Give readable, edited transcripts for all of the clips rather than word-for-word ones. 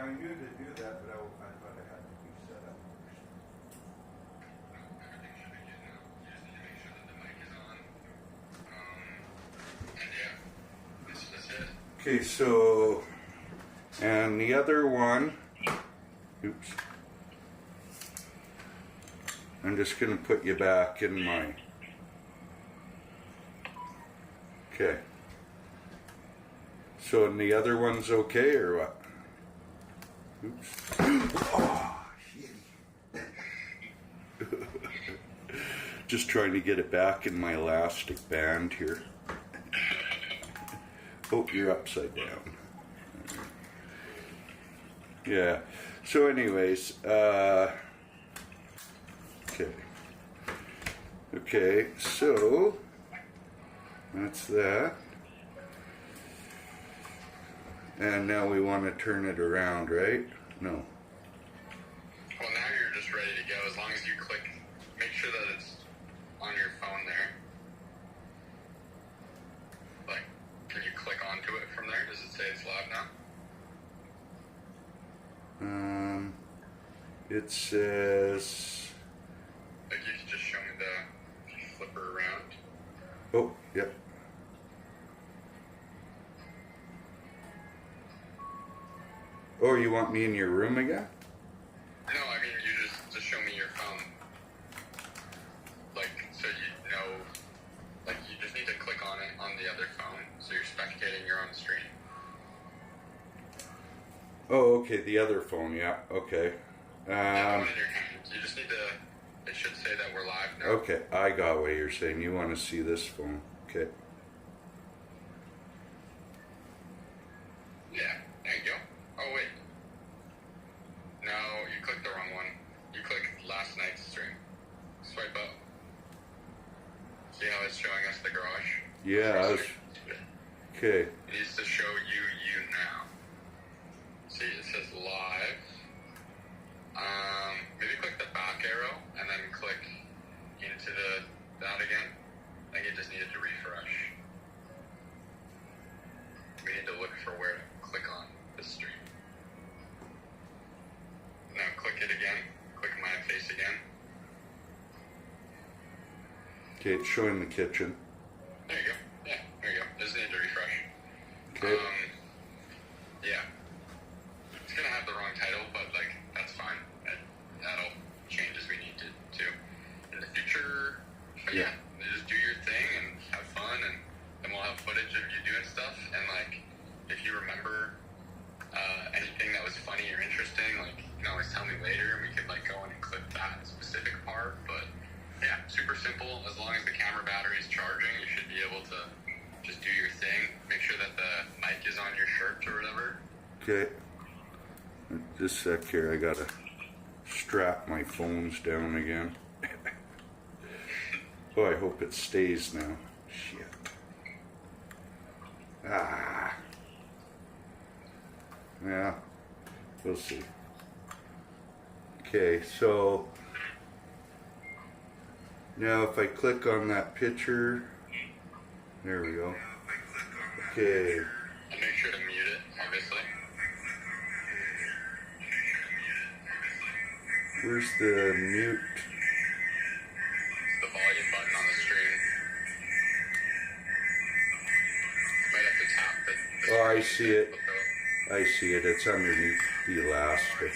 I knew to do that, but I thought I had to be set up first. Everything should be good now. You just need to make sure that the mic is on. And yeah, this is it. Okay, so, and the other one, oops. I'm just going to put you back in my, okay. So, and the other one's okay or what? Oops. Oh, just trying to get it back in my elastic band here. Oh, you're upside down. Yeah. So anyways, okay. Okay, so that's that. And now we want to turn it around, right? No. Well, now you're just ready to go. As long as you click, make sure that it's on your phone there. Like, can you click onto it from there? Does it say it's live now? It says. Like, you can just show me if you flip her around. Oh, yep. Oh, you want me in your room again? No, I mean, you just show me your phone. Like, so you know, like, you just need to click on it on the other phone, so you're spectating your own screen. Oh, okay, the other phone, yeah, okay. Yeah, the one in your hand. You just need to, it should say that we're live now. Okay, I got what you're saying. You want to see this phone. Okay. Yeah, there you go. Oh, wait. No, you clicked the wrong one. You clicked last night's stream. Swipe up. See how it's showing us the garage? Yeah, okay. It needs to show you now. See, it says live. Maybe click the back arrow and then click into that again. I think it just needed to refresh. We need to look for where to click on the stream. Now click it again. Click my face again. Okay, it's showing the kitchen. There you go. Yeah, there you go. Just need to refresh. Okay. Yeah. It's gonna have the wrong title, but like that's fine. That'll change as we need to in the future. But yeah, just do your thing and have fun, and then we'll have footage of you doing stuff. And like, if you remember anything that was funny or interesting, like you can always tell me later, and we could like go in and clip that specific part. But yeah, super simple. As long as the camera battery is charging, you should be able to just do your thing. Make sure that the mic is on your shirt or whatever. Okay. Just a sec here. I gotta strap my phones down again. Oh, I hope it stays now. Shit. Ah. Yeah. We'll see. Okay, so now if I click on that picture, there we go. Okay. And make sure to mute it, obviously. Where's the mute? It's the volume button on the screen. You might have to tap the Oh, I see it. I see it. It's underneath the elastic.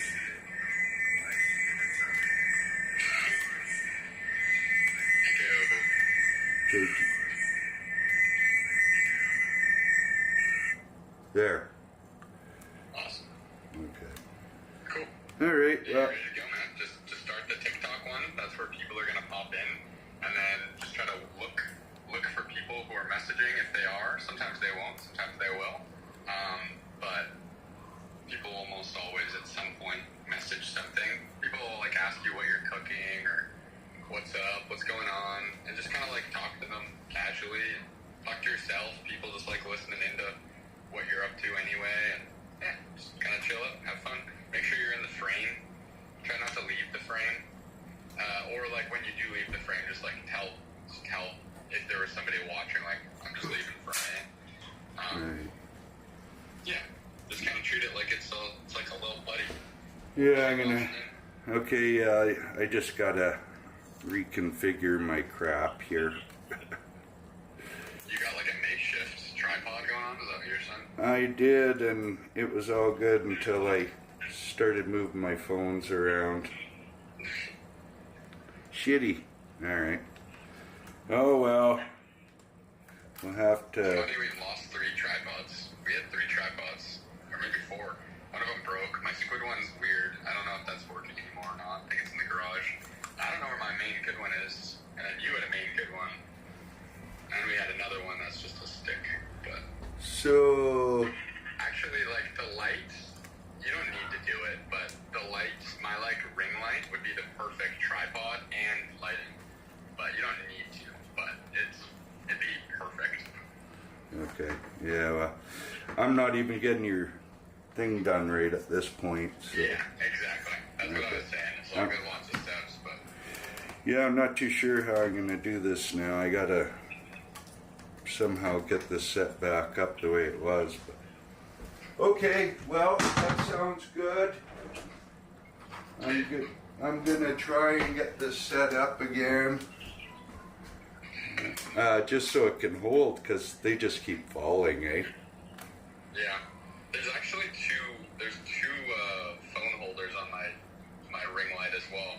Okay. There. Awesome. Okay. Cool. All right. Yeah, Well, ready to go, man. Just start the TikTok one. That's where people are gonna pop in, and then just try to look for people who are messaging. If they are, sometimes they won't, sometimes they will. But people almost always at some point message something. People will like ask you what you're cooking or what's up, what's going on, and just kind of like talk to them casually. And talk to yourself. People just like listening into what you're up to anyway, and yeah, just kind of chill out, have fun. Make sure you're in the frame. Try not to leave the frame, or like when you do leave the frame, just like tell if there was somebody watching, like I'm just leaving frame. right. Yeah, just kind of treat it like it's like a little Yeah, I'm gonna. Okay, I just gotta reconfigure my crap here. You got like a makeshift tripod going on? Is that what you're saying? I did, and it was all good until I started moving my phones around. Shitty. Alright. Oh well. We'll have to. Funny, we lost 3 tripods. We had 3 tripods. Or maybe 4. One of them broke. My squid one's weird. I don't know if that's working anymore or not. I think it's in the garage. I don't know where my main good one is. And then you had a main good one. And we had another one that's just a stick. But So. actually, like, the light, you don't need to do it, but the light, my, like, ring light would be the perfect tripod and lighting. But you don't need to, but it'd be perfect. Okay. Yeah, well, I'm not even getting your thing done right at this point. So. Yeah, exactly. That's what I was saying. It's all good, lots of steps, but... Yeah, I'm not too sure how I'm gonna do this now. I gotta somehow get this set back up the way it was. But okay, well, that sounds good. I'm gonna try and get this set up again, just so it can hold, because they just keep falling, eh? Yeah. There's actually there's two phone holders on my ring light as well.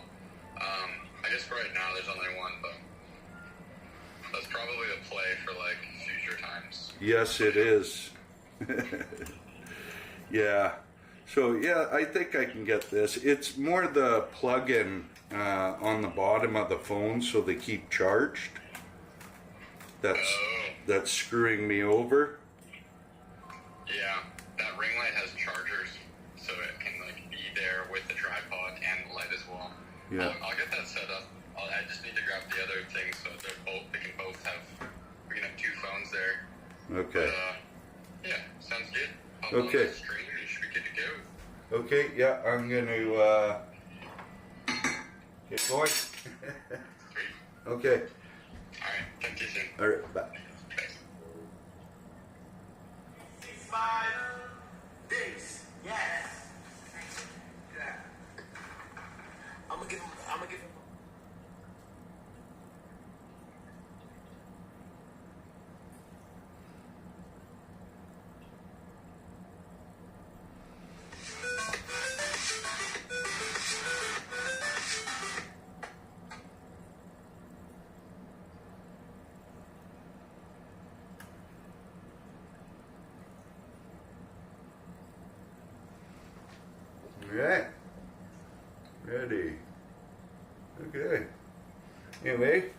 I guess for right now there's only one, but that's probably the play for like future times. Yes, it is. Yeah. So yeah, I think I can get this. It's more the plug-in on the bottom of the phone, so they keep charged. That's screwing me over. Yeah, that ring light has chargers, so it can like be there with the tripod and the light as well. Yeah. I'll get that set up. I just need to grab the other thing so we can both have 2 phones there. Okay. But, yeah, sounds good. Okay. On the screen, you should be good to go. Okay. Yeah, I'm gonna get going. Sweet. Okay. Alright, talk to you soon. All right. Bye. Thanks. 5 days. Yes. Yeah. I'm gonna give him. All right. Ready. Okay. Anyway.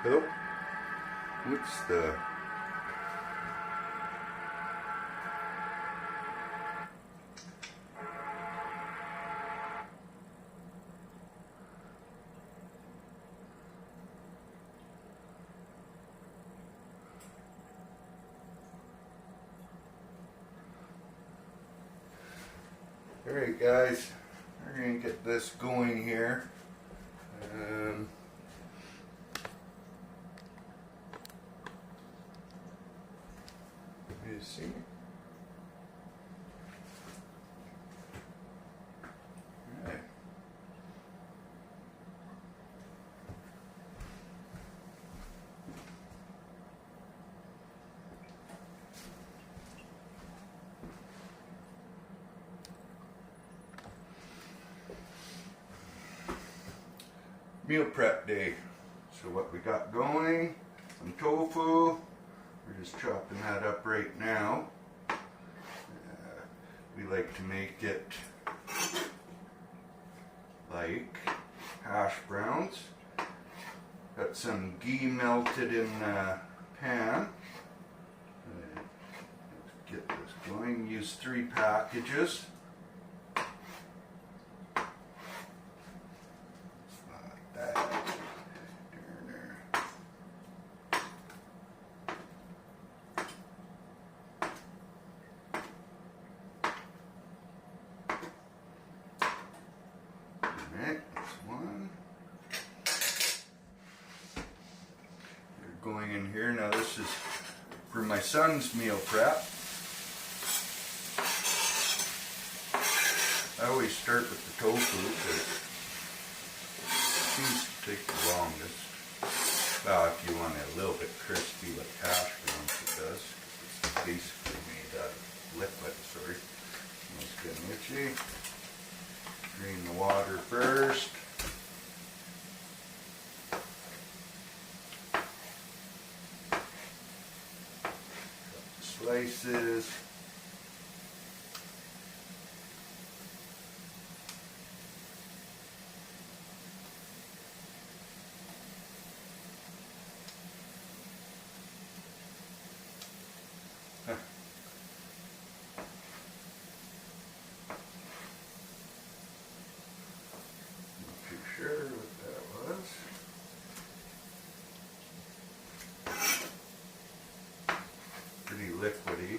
Oh, what's the... Alright guys, we're going to get this going here. You see? Alright. Meal prep day. So what we got going, some tofu. We're just chopping that up right now. We like to make it like hash browns. Got some ghee melted in the pan. Let's get this going. Use 3 packages. Going in here now. This is for my son's meal prep. I always start with the tofu because it seems to take the longest. Well, if you want it a little bit crispy like hash browns, it does. It's basically made out of liquid. Sorry, it's getting itchy. Drain the water first. Slices. Not too sure what that was. Pretty liquidy.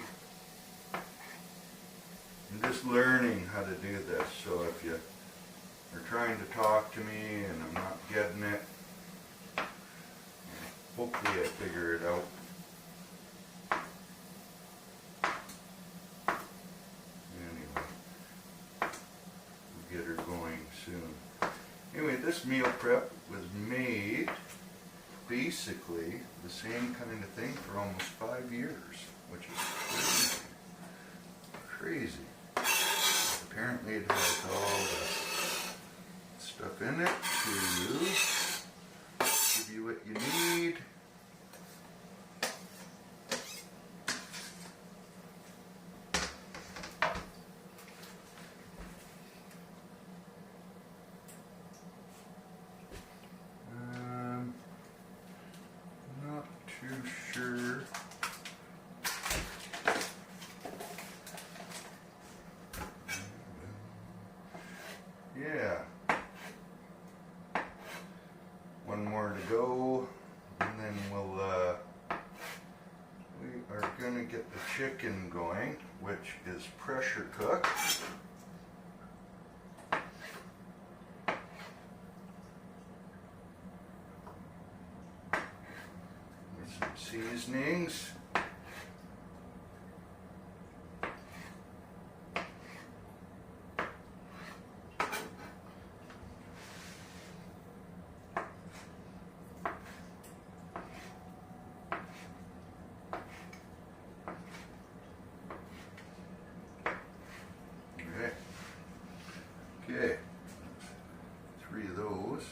I'm just learning how to do this, so if you are trying to talk to me and I'm not getting it, hopefully I figure it out. Anyway, we'll get her going soon. Anyway, this meal prep was made basically the same kind of thing for almost 5 years, which is crazy. Apparently it has all the stuff in it to give you what you need. Not too sure. Yeah. One more to go, and then we are going to get the chicken going, which is pressure cooked. With some seasonings. Okay, 3 of those.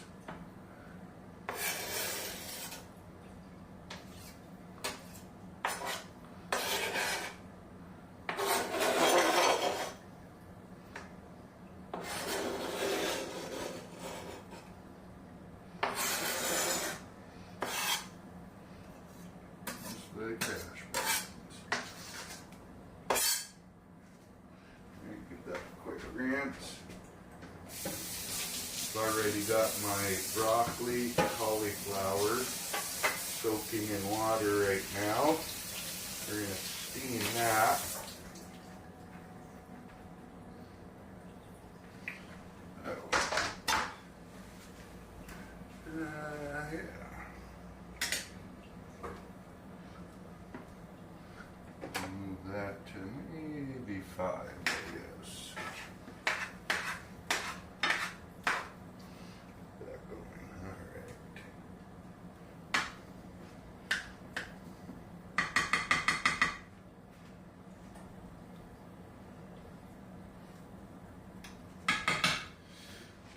nutrients. I've already got my broccoli, cauliflower soaking in water right now. We're going to steam that. Move that to maybe 5, I guess. That going, alright.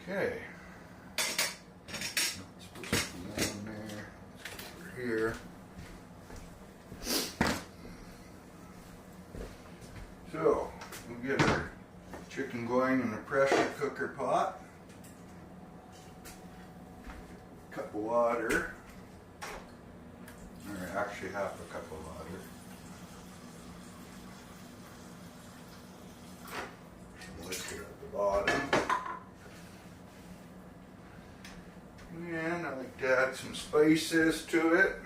Okay. Not supposed to come down there. Over here. So, we'll get our chicken going in the pressure cooker pot. Cup of water. Or actually half a cup of water. Some liquor at the bottom. And I like to add some spices to it.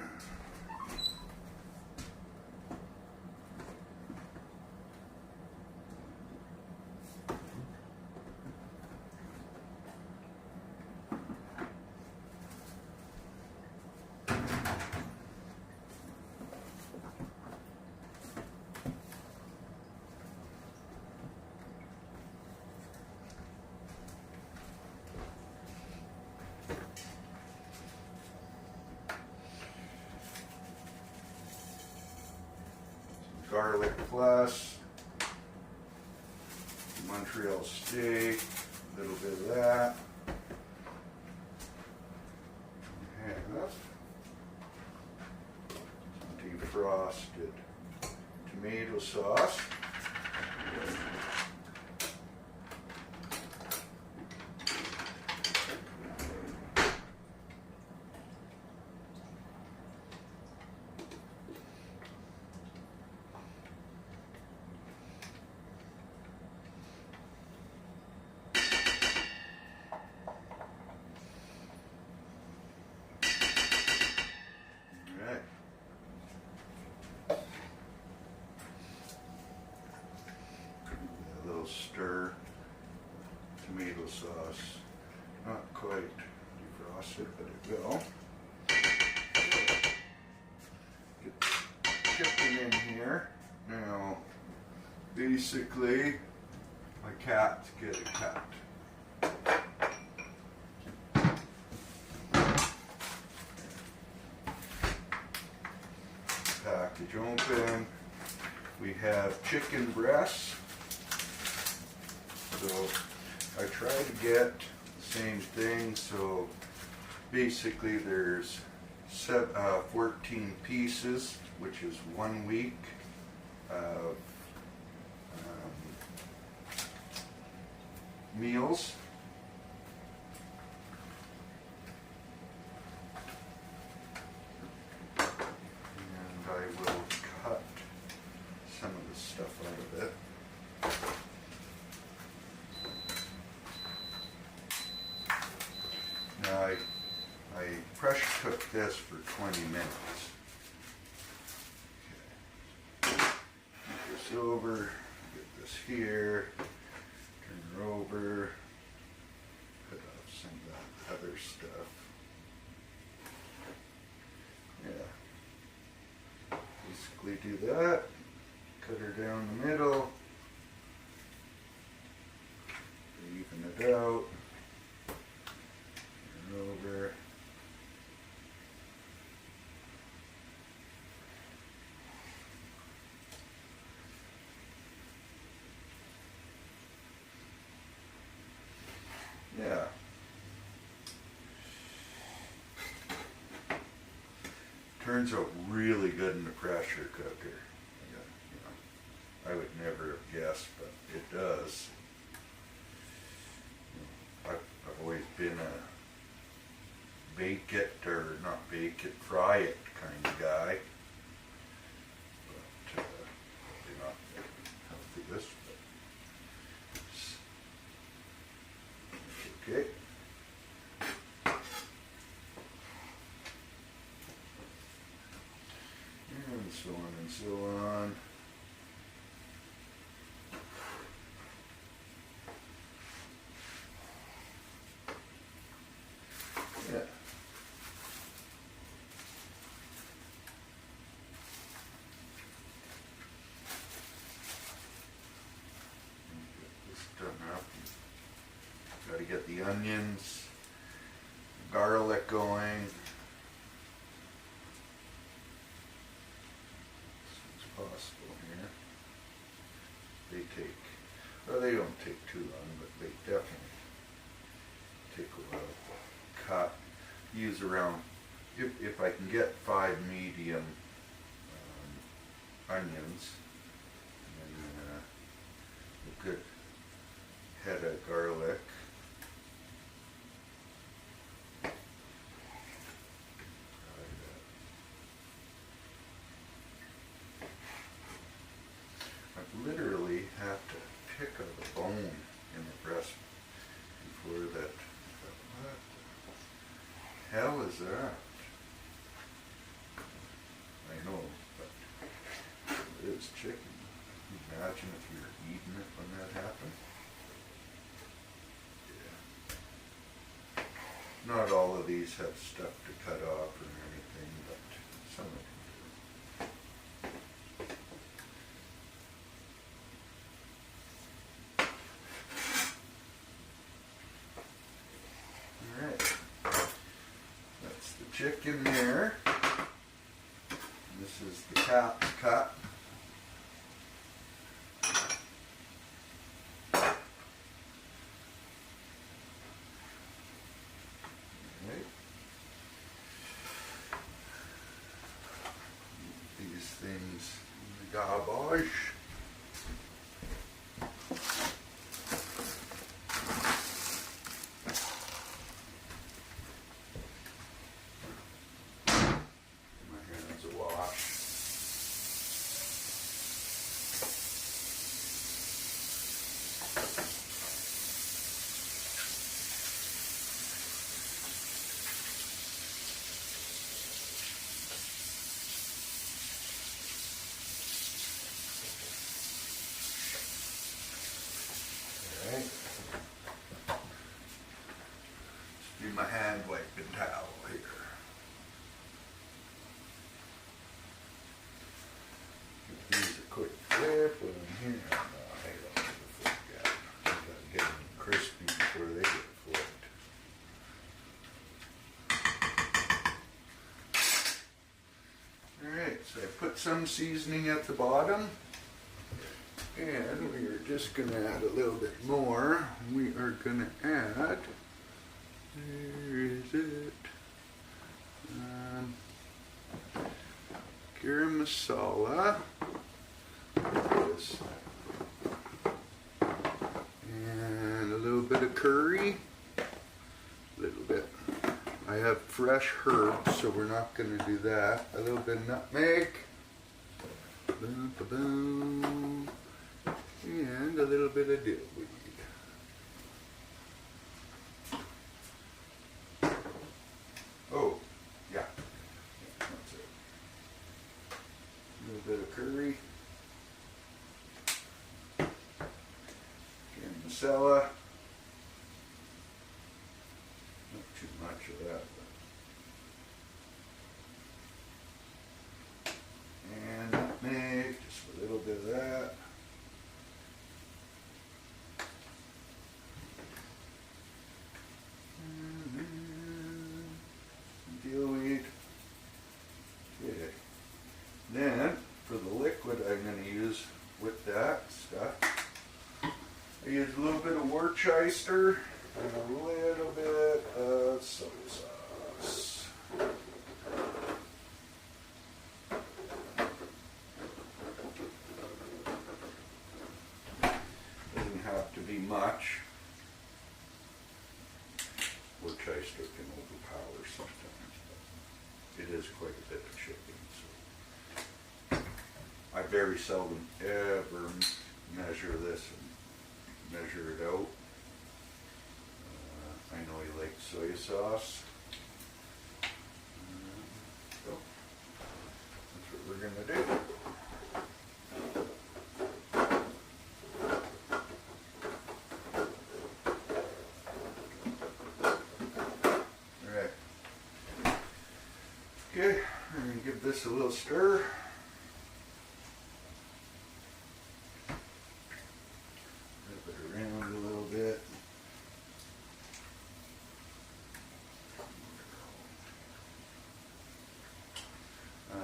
Garlic plus, Montreal steak, a little bit of that, and defrosted tomato sauce. Stir tomato sauce, not quite defrosted, but it will. Get chicken in here. Now, basically, my cats get a cat. Package open. We have chicken breasts. So I try to get the same thing. So basically there's 14 pieces, which is 1 week of meals. And I will cut some of the stuff out of it. Now I pressure cook this for 20 minutes. Okay. Move this over, get this here, turn her over, put off some of that other stuff. Yeah. Basically do that, cut her down the middle, even it out. Over. Yeah. Turns out really good in the pressure cooker. Yeah, you know, I would never have guessed, but it does. I've always been a bake it, or not bake it, fry it kind of guy. But probably not healthy this, but Okay. And so on and so on. Yeah. Get this done up. Got to get the onions, garlic going. As possible here. They take, well, they don't take too long, but they definitely take a while to cut. Use around, if I can get 5 medium onions, and a good head of garlic. I literally have to pick up a bone in the breast before that. What the hell is that? I know, but it is chicken. Imagine if you were eating it when that happened. Yeah. Not all of these have stuff to cut off or anything, but some of them do. Alright. That's the chicken there. This is the cap cut. These things in the garbage. My hands are washed. Alright. Let's do my hand wiping towel here. Give these a quick flip on here. No, I don't need to flip yet. I gotta get them crispy before they get flipped. Alright, so I put some seasoning at the bottom. And we are just going to add a little bit more. We are going to add, where is it? Garam masala. This. And a little bit of curry. A little bit. I have fresh herbs, so we're not going to do that. A little bit of nutmeg. Boom, boom. And a little bit of dillweed. Oh, yeah. That's it. A little bit of curry. Garam masala. Not too much of that. And nutmeg, just a little bit of that. Dillweed. Okay. Then, for the liquid I'm going to use with that stuff, I use a little bit of Worcester and a little bit of soy sauce. Doesn't have to be much. Worcester can overpower sometimes, but it is quite a bit of chicken. So I very seldom ever measure this and measure it out. soy sauce. So that's what we're gonna do. Alright. Okay, we're gonna give this a little stir. Flip it around a little bit.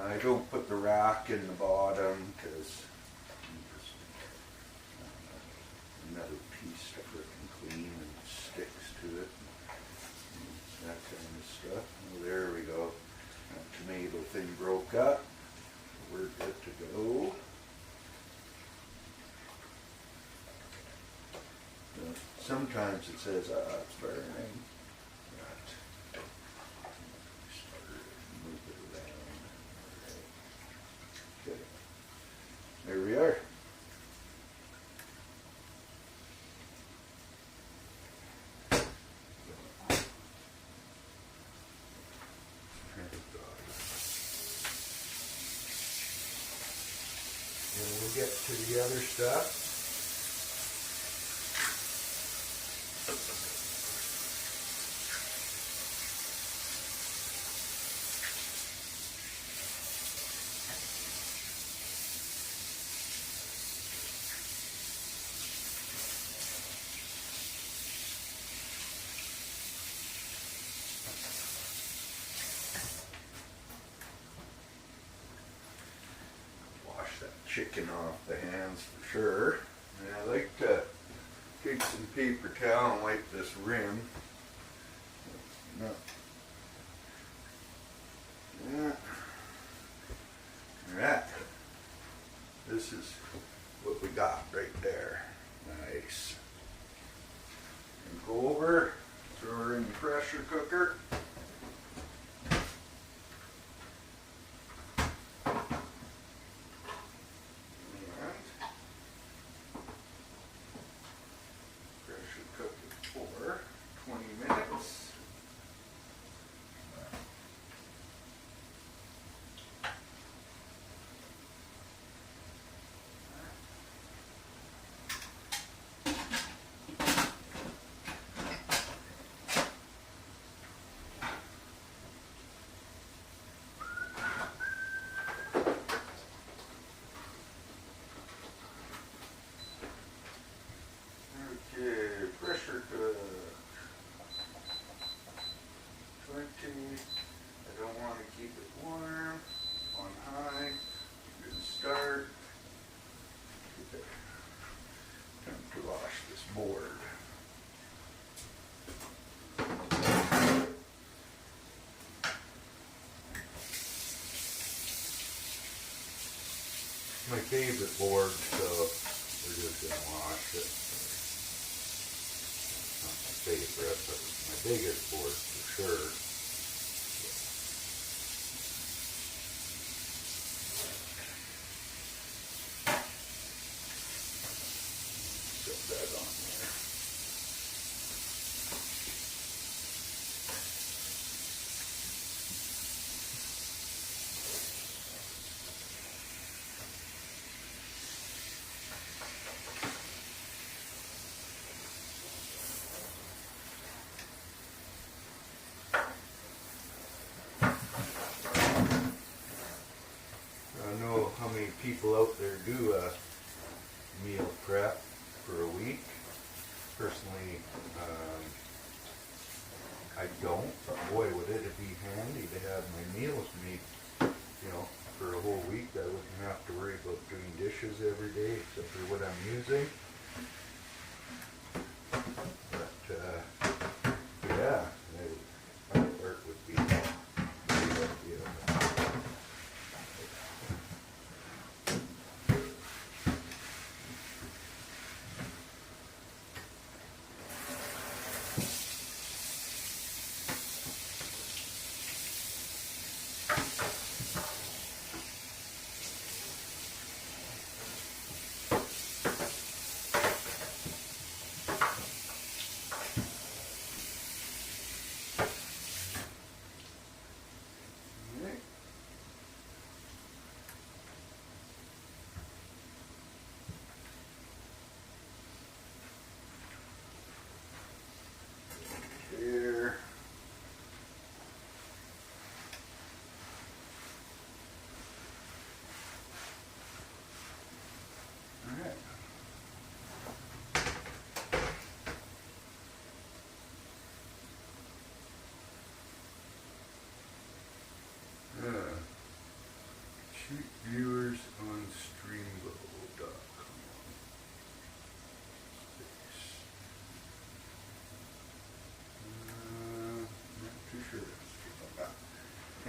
I don't put the rack in the bottom because another piece to frickin' clean and sticks to it. That kind of stuff. Oh, there we go. That tomato thing broke up. We're good to go. Sometimes it says, it's burning. But move it around. Okay. There we are. And we'll get to the other stuff. Chicken off the hands for sure. And I like to take some paper towel and wipe this rim. No. Yeah. Alright. This is what we got right there. Nice. And go over, throw her in the pressure cooker. Pressure cook 20. I don't want to keep it warm. On high. Good start. Time to wash this board. My favorite board, so we're just gonna wash it. Favorite, but my biggest board for sure. Set that on there. How many people out there do a meal prep for a week? Personally, I don't, but boy, would it be handy to have my meals made, for a whole week. I wouldn't have to worry about doing dishes every day except for what I'm using. But, yeah, that part would be a good idea.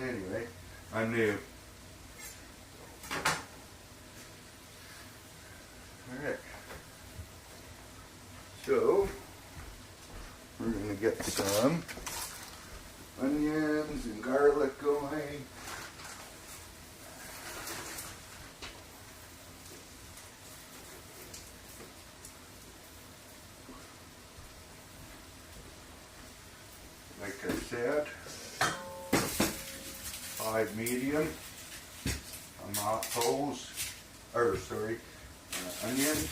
Anyway, I'm new. Alright. So, we're going to get some onions and garlic going. Like I said, 5 medium tomatoes, or sorry, onions.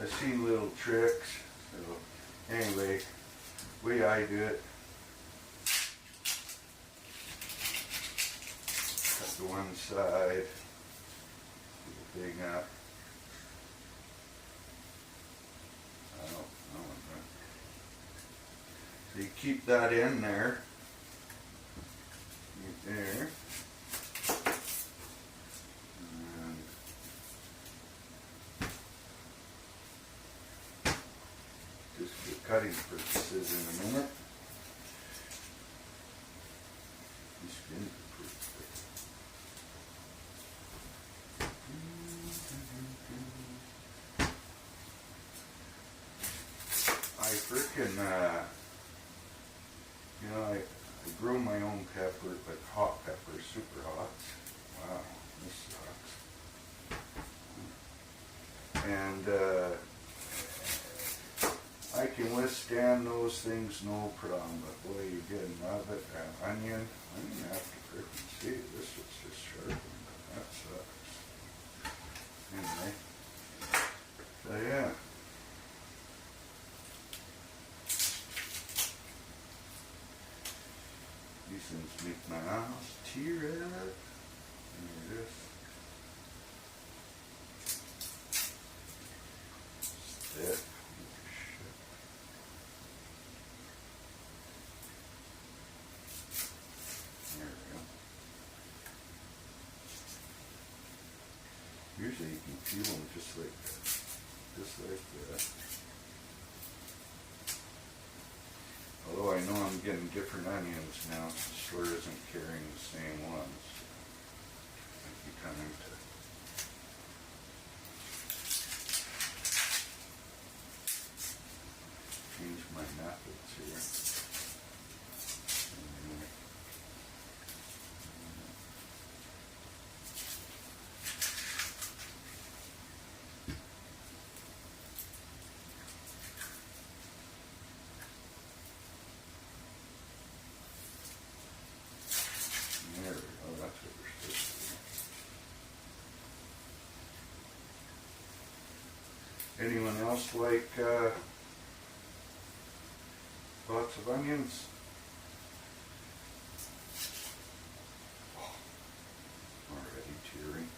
I see little tricks, so anyway, way I do it. Cut the one side, put the thing up. So you keep that in there, right there. Just for cutting purposes in a minute. I frickin', you know, I grow my own pepper, like hot peppers, super hot. Wow, this sucks. And I can withstand those things no problem, but boy, you get another onion. I didn't have to frickin' see it. This was just sharpened. That sucks. Anyway, so yeah. These things make my eyes tear up. And this. Stick. There we go. Usually you can feel them just like that. Just like that. Although I know I'm getting different onions now, the store isn't carrying the same ones. Might be time to change my methods here. There we go, that's what we're supposed to do. Anyone else like lots of onions? Oh, already tearing.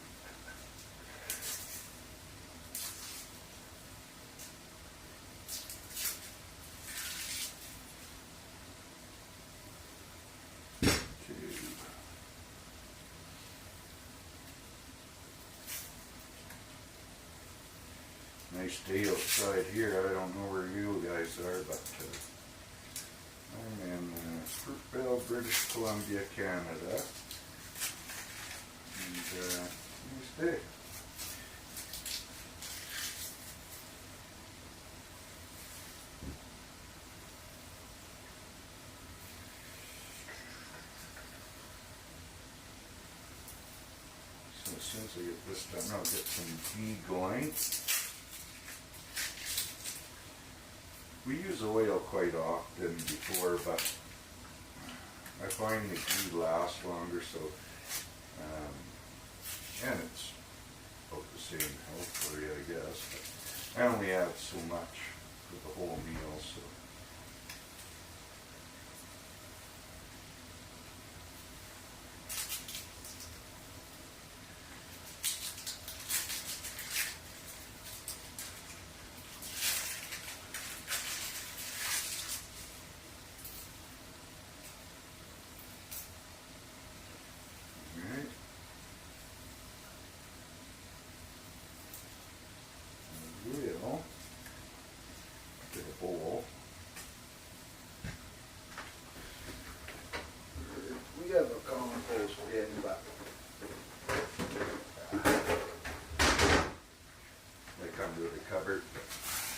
Nice day outside here. I don't know where you guys are, but I'm in Fruitvale, British Columbia, Canada. And nice day. So as soon as I get this done, I'll get some ghee going. We use oil quite often before, but I find the ghee lasts longer, so and it's about the same health for you, I guess. But I only add so much for the whole meal, so. part.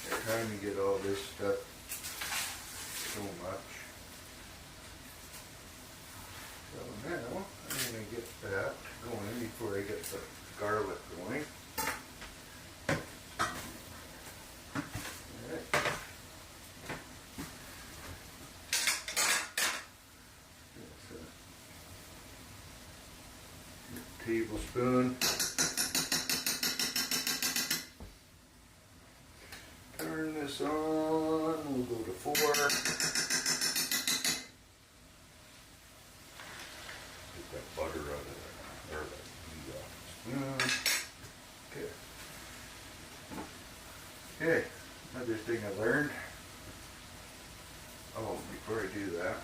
They're trying to get all this stuff so much. So now I'm going to get that going before I get the garlic going. Alright. Tablespoon. Turn this on. We'll go to 4. Get that butter out of there, or that spoon. Okay. Okay. Another thing I learned. Oh, before I do that,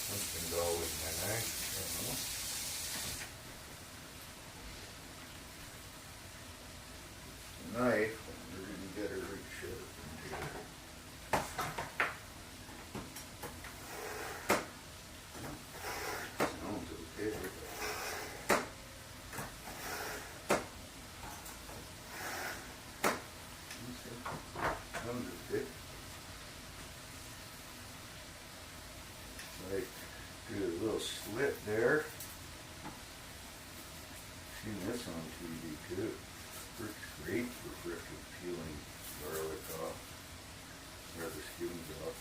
something's always in my knife. Knife, we're going to get it right sharp. Sounds okay. Sounds okay. Like, do a little slit there. Seen this on TV too. Works great for frickin' peeling garlic off, or the skins off.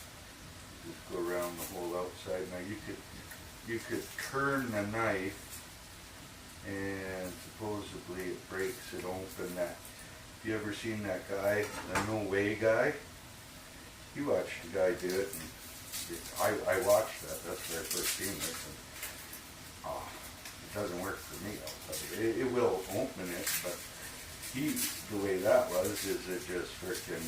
Just go around the whole outside. Now you could turn the knife, and supposedly it breaks it open. That, if you ever seen that guy, the No Way guy? You watched the guy do it, and I watched that. That's where I first seen this, and it doesn't work for me. I'll tell you. It will open it, but the way that was is it just frickin'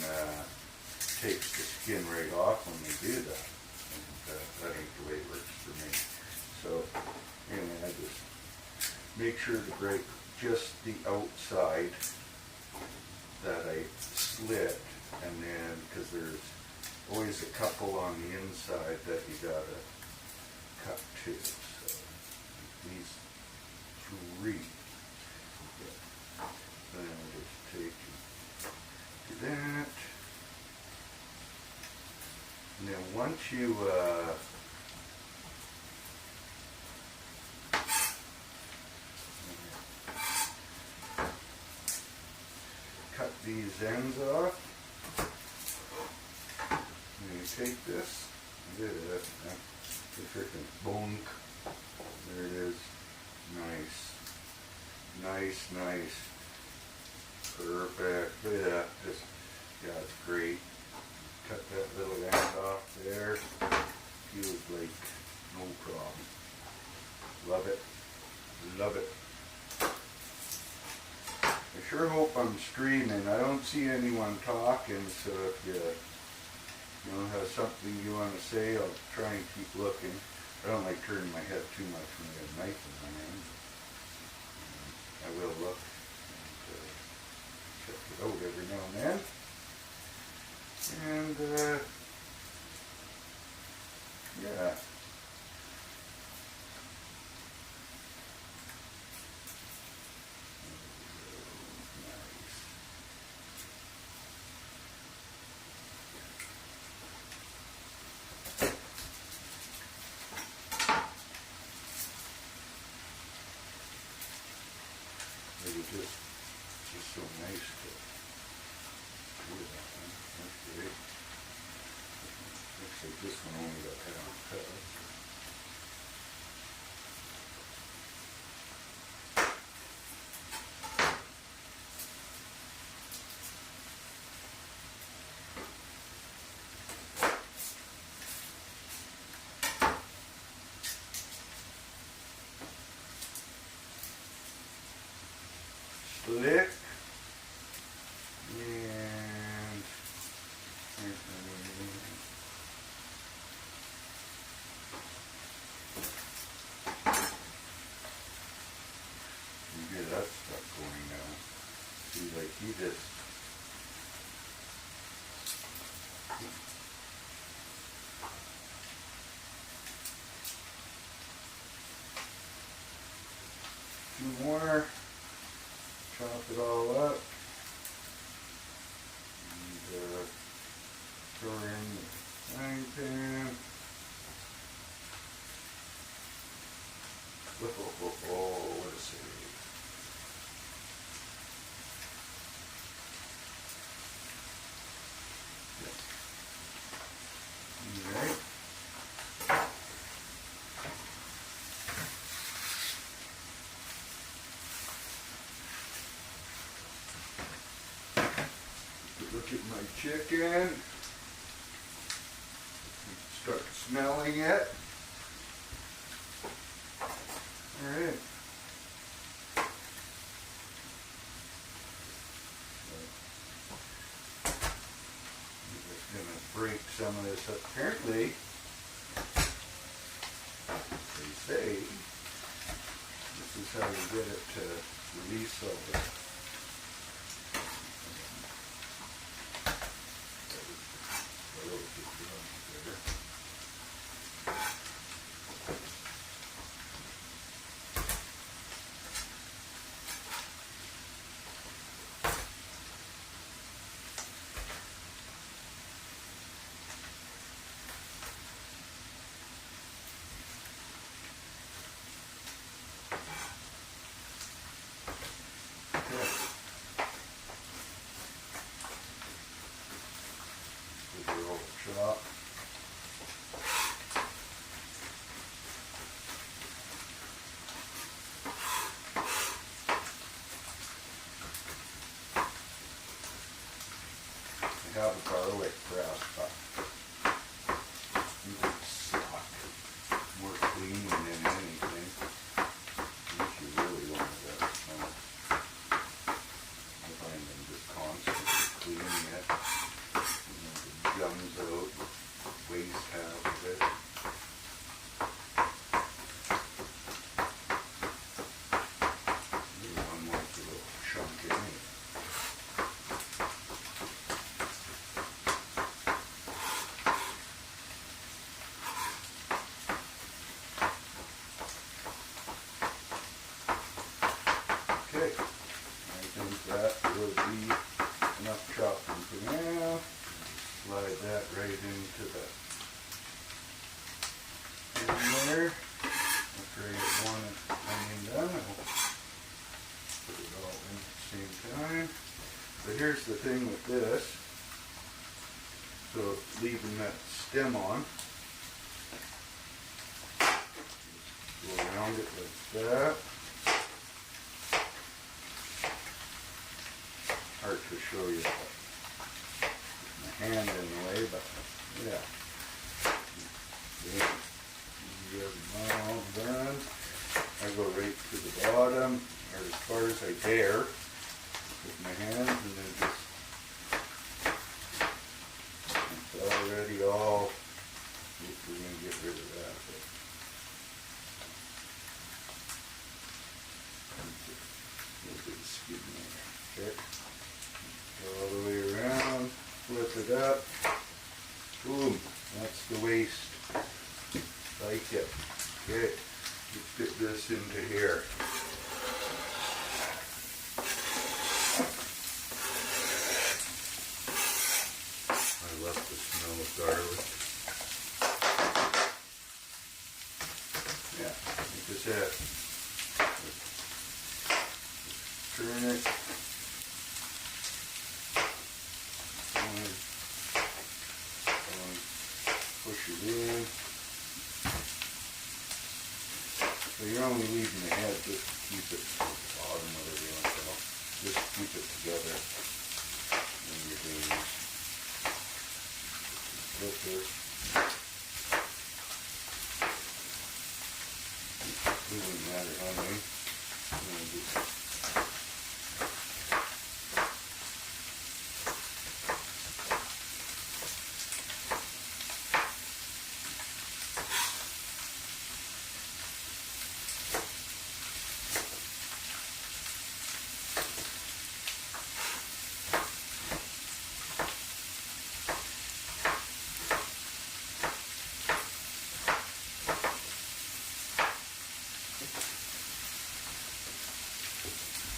takes the skin right off when they do that, and that ain't the way it works for me. So anyway, I just make sure to break just the outside that I slit, and then because there's always a couple on the inside that you gotta cut too. So these 3. Then I'll just take and do that. And then once you cut these ends off, and you take this, look at that, the freaking bone. There it is. Nice. Nice, nice. Perfect. Look at that. Just, yeah, it's great. Cut that little end off there. Feels like no problem. Love it. Love it. I sure hope I'm streaming. I don't see anyone talking, so if you have something you want to say, I'll try and keep looking. I don't like turning my head too much when I have a knife in my hand. I will look and check it out every now and then. And yeah. Just so nice to do that one. That's great. Looks like this one only got half cut. Slick. And you get that stuff going now. See, like he just two more. chop it all up. And throw it in the frying pan. What a save. Alright. Look at my chicken. Start smelling it. Alright. I'm just going to break some of this up. Apparently, they say this is how you get it to release all the chop. I have a garlic press, but you can suck more cleaning than anything. If you really want to, I find them just constantly cleaning it. The gums out, the waste half of it. Maybe one more little chunk in it. Okay, I think that will be enough chopping for now. Slide that right into the in there. After I get one onion done, I'll put it all in at the same time. But here's the thing with this. So leaving that stem on, just go around it like that. Hard to show you that. Hand in the way, but yeah. You get them all done. I go right to the bottom, or as far as I dare, with my hands, and then just, it's already all, we're going to get rid of that. But a little bit of skin there. Okay. Go all the way around. Flip it up. Boom. That's the waste. Like it. Okay. Let's fit this into here. I love the smell of garlic. Yeah, like I said. Turn it. Push it in. So you're only leaving the head just to keep it at the bottom, whatever you want to call it. Just to keep it together when you're doing this. Flip this. It doesn't matter how many.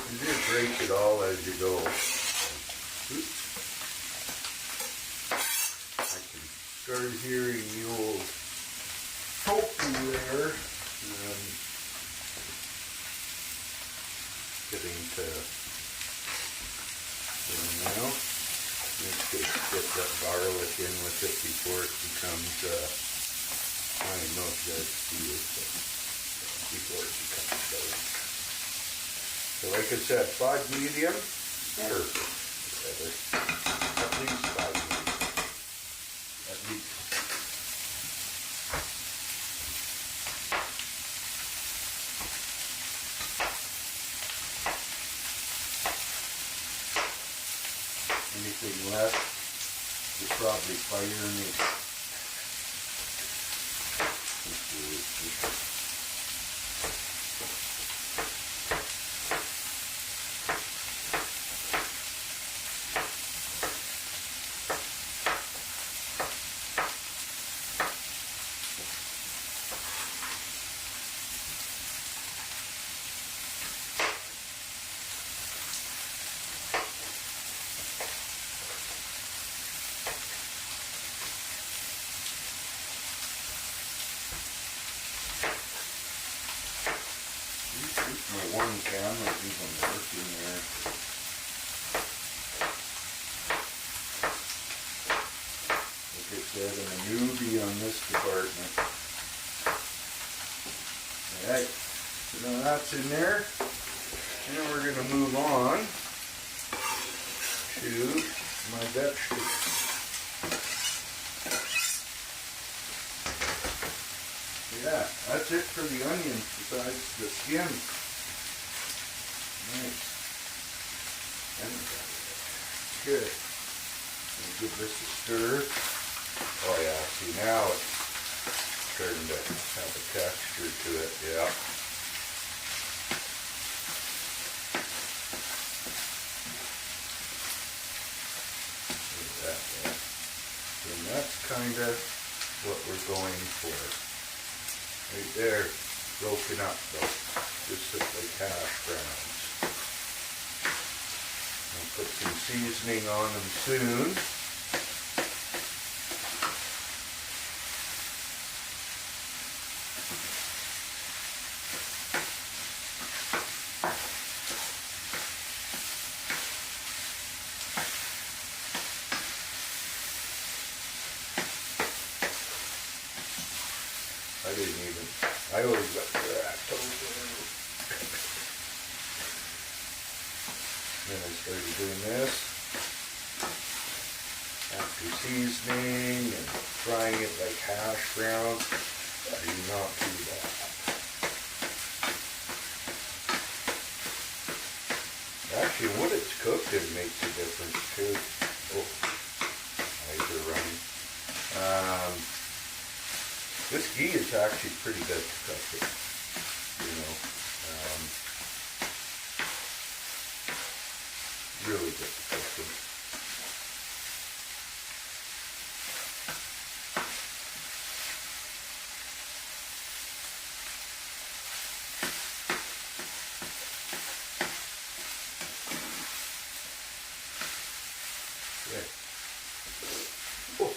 You just break it all as you go. Oops. I can start hearing the old tofu there. Getting to now. Let's get that garlic in with it before it becomes, I don't know if you guys see it, but before it becomes dark. So like I said, 5 medium, perfect. At least 5 medium. At least. Anything left is probably fire me. My one camera even working there. Like I said, I'm a newbie on this department. Alright, so now that's in there. And then we're going to move on to my vegetables. Yeah, that's it for the onions besides the skin. Nice. Good. Give this a stir. Oh yeah, see now it's starting to have a texture to it, yeah. Look at that, yeah. And that's kind of what we're going for. Right there, broken up though, just like hash browns. I'll put some seasoning on them soon. I always got that tofu. Then I started doing this. After seasoning and frying it like hash browns, I do not do that. Actually, when it's cooked, it makes a difference too. Oh, eyes are running. This ghee is actually pretty good to cook it, you know. Really good to cook it. Yeah. Oh.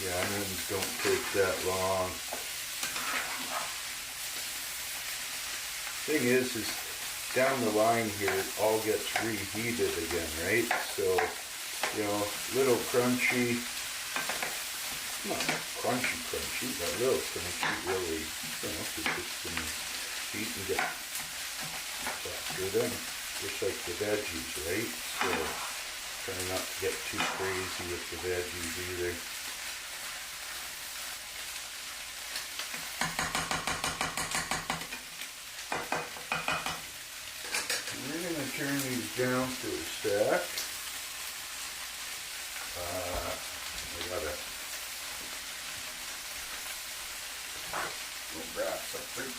Yeah, onions don't take that long. Thing is down the line here, it all gets reheated again, right? So, you know, little crunchy, not crunchy, but a little crunchy, really, you know, because it's going to heat and get softer then, just like the veggies, right? So, try not to get too crazy with the veggies either. Turn these down to a stack. I gotta grab something.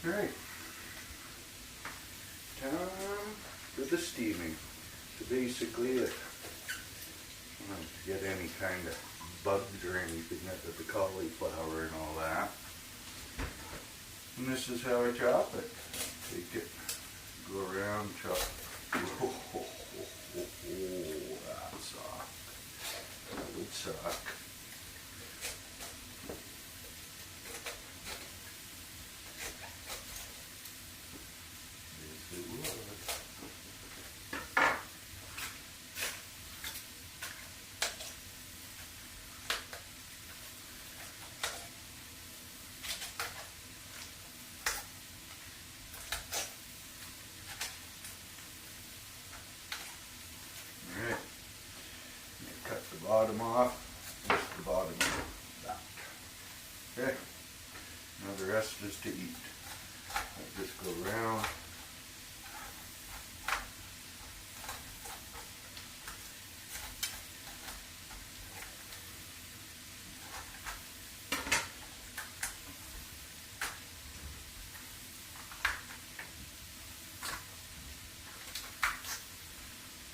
Alright. Time for the steaming. So basically, if you want to get any kind of bugs or anything with the cauliflower and all that. And this is how I chop it. Take it, go around, chop. Oh, that sucked. That would suck. Yes, it would. Alright. Cut the bottom off, just the bottom of that. Okay. Now the rest is to eat. I just go around.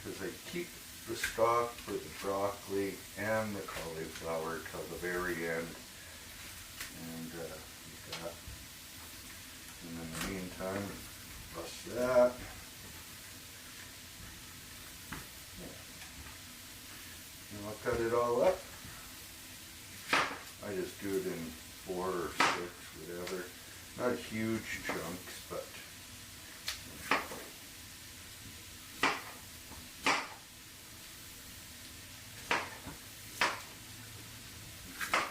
Because I keep the stock for the broccoli and the cauliflower till the very end. And like that. And in the meantime, bust that. And I'll cut it all up. I just do it in 4 or 6, whatever. Not huge chunks, but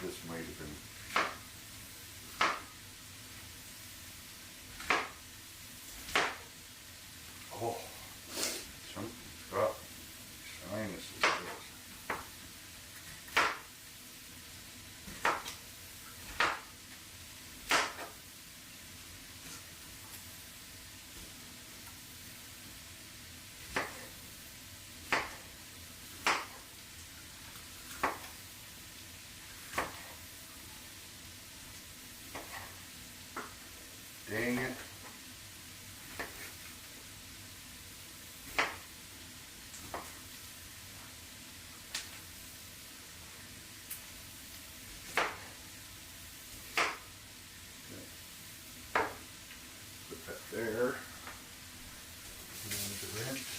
this might have been. Oh, something's got sinuses. Dang it. Put that there. And the rinse.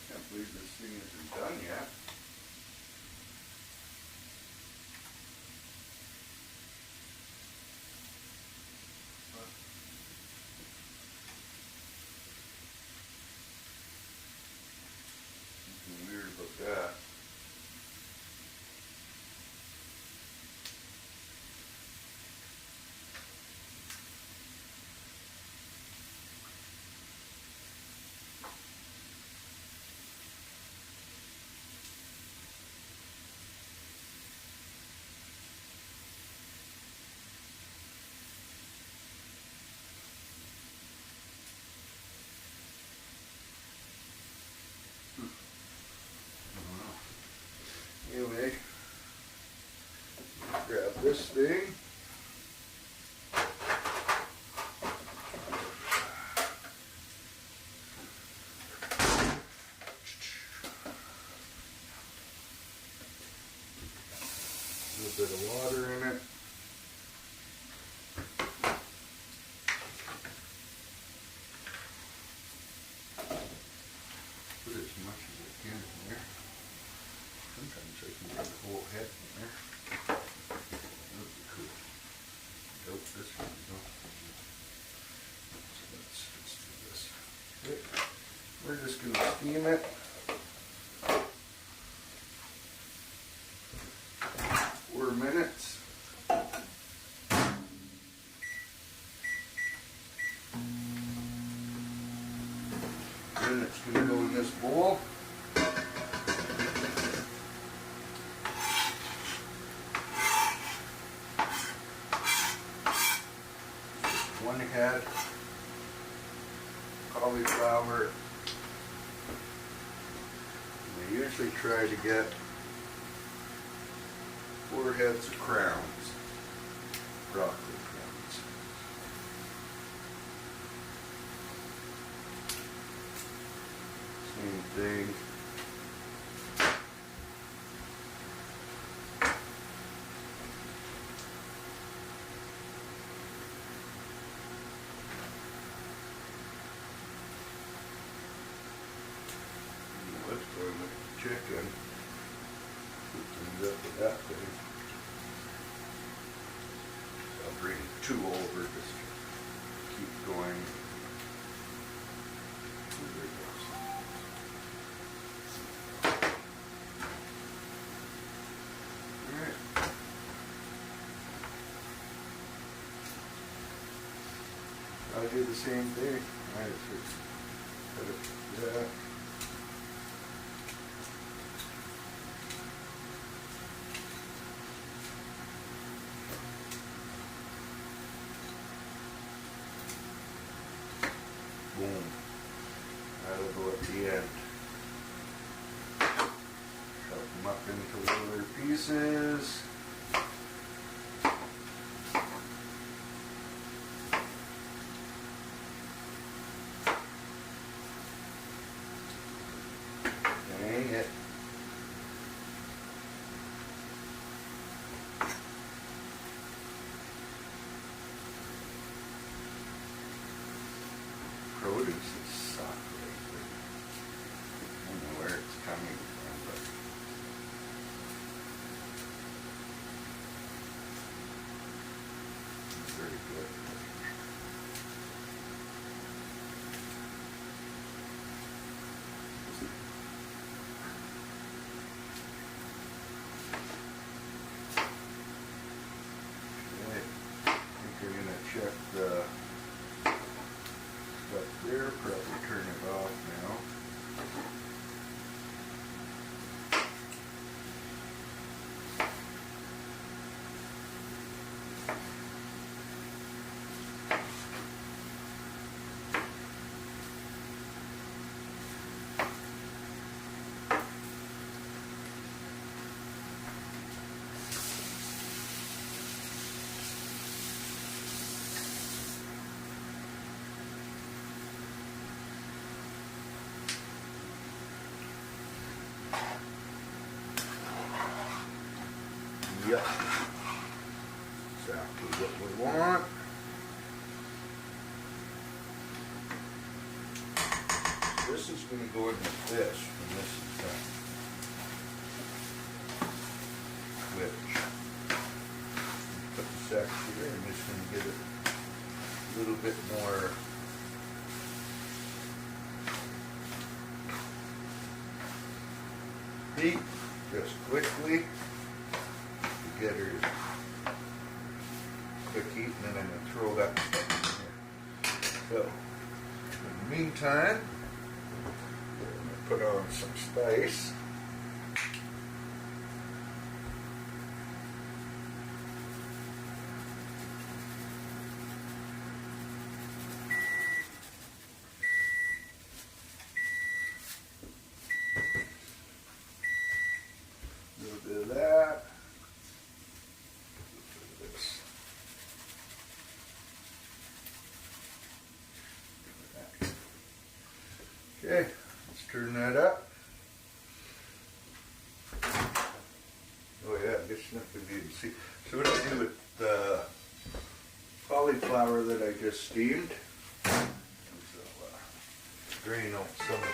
Can't believe this thing isn't done yet. Something weird about that. Anyway, grab this thing. A little bit of water in it. Put as much as I can in there. Sometimes I can get the whole head in there. That would be cool. Nope, this one we don't. So let's do this. Okay. We're just going to steam it. Then it's going to go in this bowl. One head cauliflower I usually try to get 4 heads of crowns, broccoli crowns. Same thing. Let's go with the chicken. Put things up with that thing. I'll bring 2 over just to keep going. There it goes. Alright. I'll do the same thing. Alright, so put it there. Boom. That'll go at the end. Cut them up into littler pieces. Dang it. Produce is suck lately. I don't know where it's coming from, but it's very good. Okay, I think we're going to check the stuff there, probably turn it off now. Yep. Exactly what we want. This is going to go in the fish when this is done. Which, put the section here, I'm just going to get it a little bit more heat, just quickly. Get her quick heat, and then I'm going to throw that stuff in here. So, in the meantime, I'm going to put on some spice. A little bit of that. Okay, let's turn that up. Oh yeah, I guess nothing you can see. So what I do with the cauliflower that I just steamed, is I'll drain out some of it.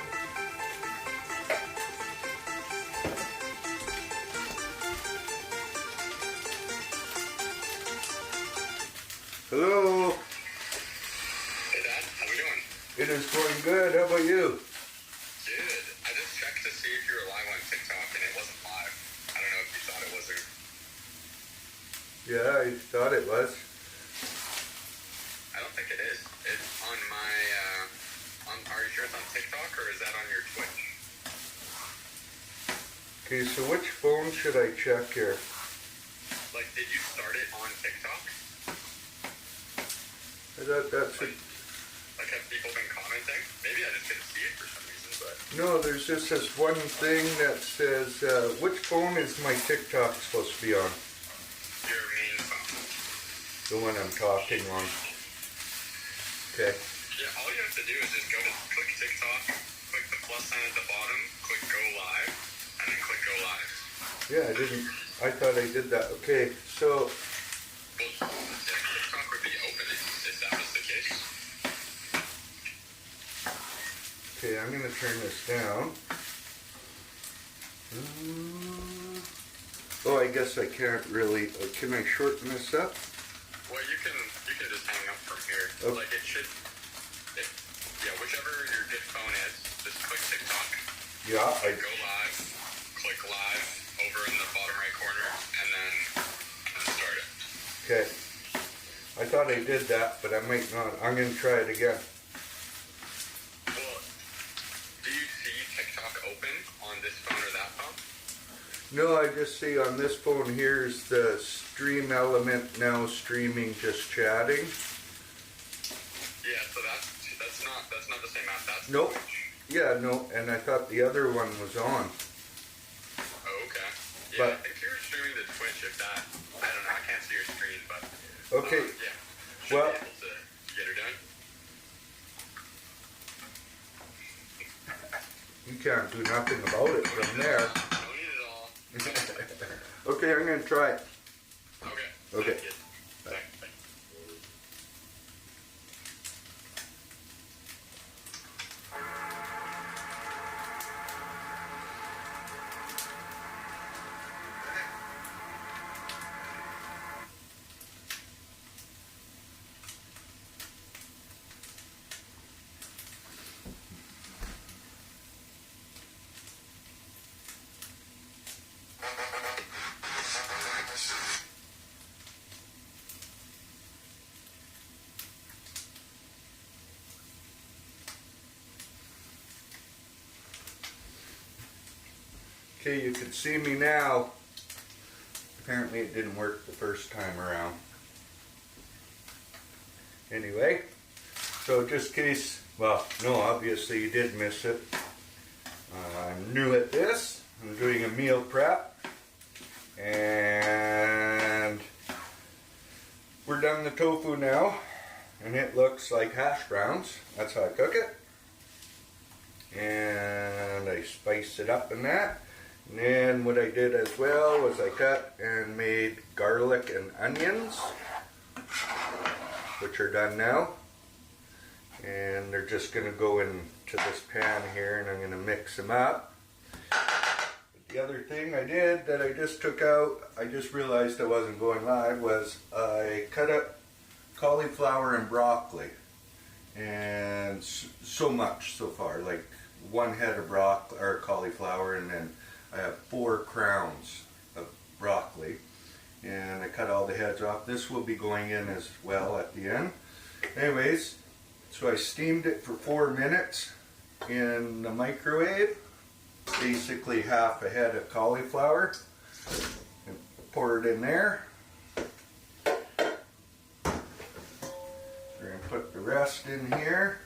Hello. Hey Dad, how we doing? It is going good. How about you? Good. I just checked to see if you were live on TikTok and it wasn't live. I don't know if you thought it was or... Yeah, I thought it was. I don't think it is. It's on my, are you sure it's on TikTok or is that on your Twitch? Okay, so which phone should I check here? Like, did you start it on TikTok? That's it. Like, have people been commenting? Maybe I just couldn't see it for some reason, but... No, there's just this one thing that says, which phone is my TikTok supposed to be on? Your main phone. The one I'm talking on. Okay. Yeah, all you have to do is just click TikTok, click the plus sign at the bottom, click go live, and then click go live. Yeah, I thought I did that. Okay, so. Well, yeah, TikTok would be open if that was the case. Okay, I'm going to turn this down. Oh, I guess I can't really. Can I shorten this up? Well, you can just hang up from here. Okay. Like it should. Yeah, whichever your good phone is, just click TikTok. Yeah, Go live. Click live over in the bottom right corner, and then start it. Okay. I thought I did that, but I might not. I'm going to try it again. Well, do you see TikTok open on this phone or that phone? No, I just see on this phone here's the stream element now streaming just chatting. Yeah, so that's not the same app. That's Nope. Twitch. Yeah, no, and I thought the other one was on. Oh, okay. Yeah, But- if you're streaming to Twitch, if that, I don't know, I can't see your screen, but Okay. yeah, should Well- be able to get her done. You can't do nothing about it from there. Don't need it all. Okay, I'm going to try it. Okay. Okay. Thank you. Thanks. Okay, you can see me now. Apparently it didn't work the first time around. Anyway, so just in case, well, no, obviously you did miss it. I'm new at this. I'm doing a meal prep. And we're done the tofu now. And it looks like hash browns. That's how I cook it. And I spice it up in that. And then what I did as well was I cut and made garlic and onions, which are done now. And they're just going to go into this pan here, and I'm going to mix them up. The other thing I did that I just took out, I just realized I wasn't going live, was I cut up cauliflower and broccoli. And so much so far, like one head of broccoli or cauliflower, and then I have 4 crowns of broccoli, and I cut all the heads off. This will be going in as well at the end. Anyways, so I steamed it for 4 minutes in the microwave, basically half a head of cauliflower, and pour it in there. We're going to put the rest in here,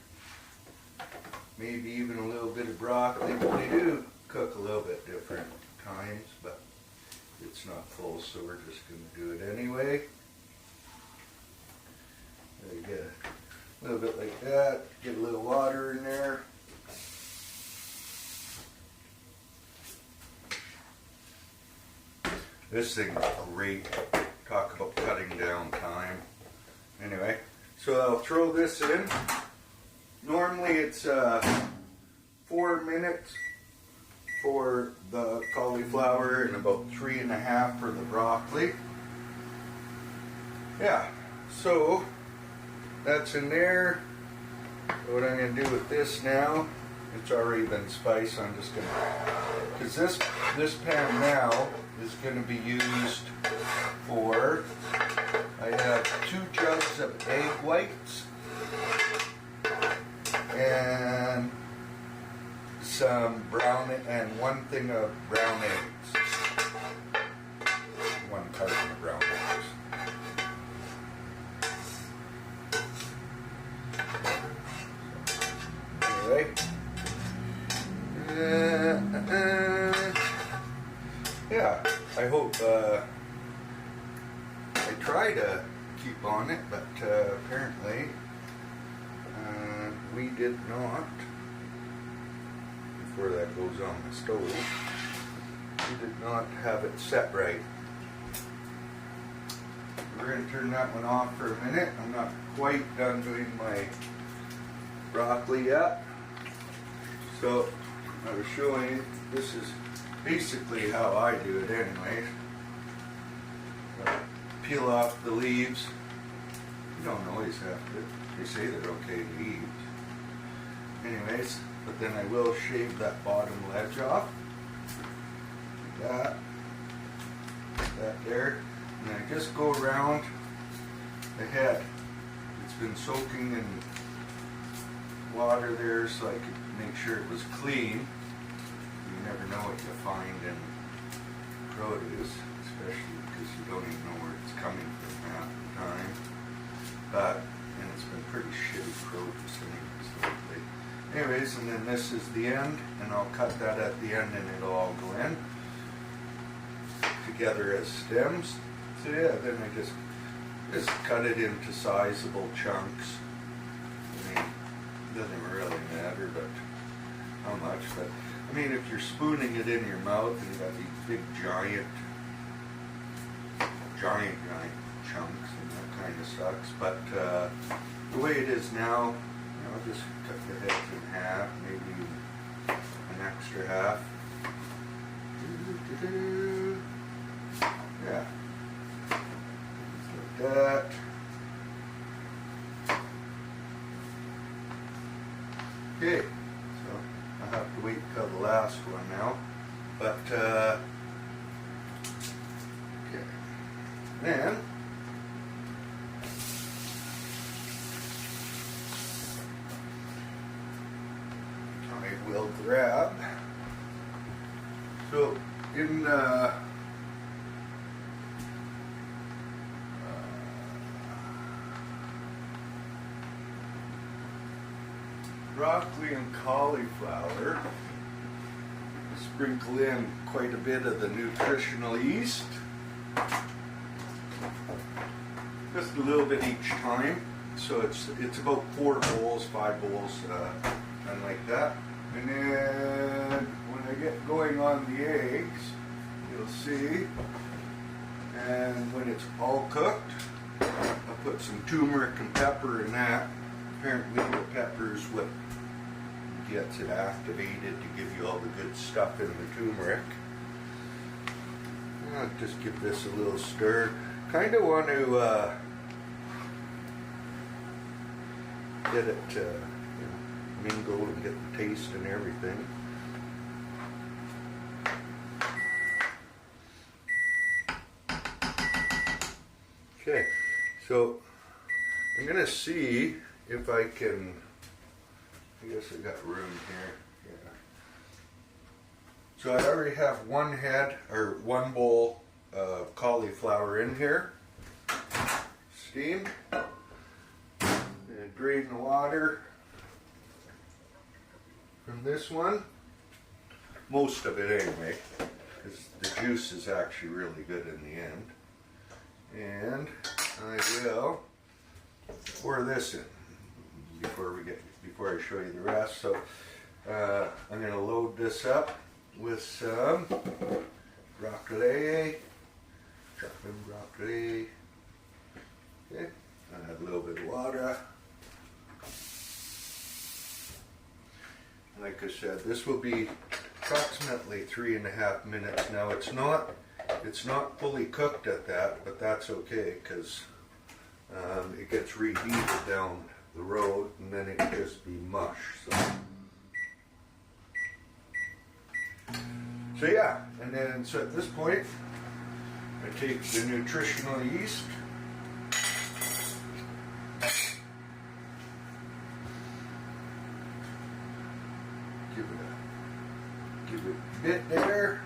maybe even a little bit of broccoli, but they do cook a little bit different times, but it's not full, so we're just going to do it anyway. There you go. A little bit like that. Get a little water in there. This thing's great. Talk about cutting down time. Anyway, so I'll throw this in. Normally it's 4 minutes for the cauliflower and about 3.5 for the broccoli. Yeah, so that's in there. What I'm going to do with this now, it's already been spiced. I'm just going to, because this pan now is going to be used for, I have 2 jugs of egg whites and some brown and 1 thing of brown eggs. 1 carton of brown eggs. Anyway, I try to keep on it, but apparently we did not. Before that goes on the stove, we did not have it set right. We're going to turn that one off for a minute. I'm not quite done doing my broccoli yet. So I was showing, this is basically how I do it anyway. Peel off the leaves. You don't always have to. They say they're okay to eat. Anyways, but then I will shave that bottom ledge off. Like that. That there. And I just go around the head. It's been soaking in water there so I could make sure it was clean. You never know what you find in produce, especially because you don't even know where it's coming from half the time. But, and it's been pretty shitty produce lately. Anyways, and then this is the end, and I'll cut that at the end and it'll all go in together as stems. So yeah, then I just cut it into sizable chunks. I mean, it doesn't really matter, but how much. But I mean, if you're spooning it in your mouth and you got these big giant chunks, and that kind of sucks. But the way it is now, I'll just cut the heads in half, maybe an extra half. Yeah. Like that. Okay, so I'll have to wait till the last one now. But, okay. Then, I will grab, so in broccoli and cauliflower, sprinkle in quite a bit of the nutritional yeast, just a little bit each time. So it's about 4 bowls, 5 bowls, and like that. And then when I get going on the eggs, you'll see. And when it's all cooked, I'll put some turmeric and pepper in that. Apparently the pepper is what gets it activated to give you all the good stuff in the turmeric. I'll just give this a little stir. Kind of want to get it mingle and get the taste and everything. Okay, so I'm gonna see if I can. I guess I got room here. Yeah. So I already have one head or 1 bowl of cauliflower in here, steamed, and drain the water from this one, most of it anyway, because the juice is actually really good in the end. And I will pour this in before I show you the rest. So I'm going to load this up with some broccoli, chopping broccoli. Okay, I add a little bit of water. Like I said, this will be approximately 3.5 minutes. Now it's not fully cooked at that, but that's okay because it gets reheated down the road and then it just be mush. So yeah, and then so at this point I take the nutritional yeast, give it a bit there.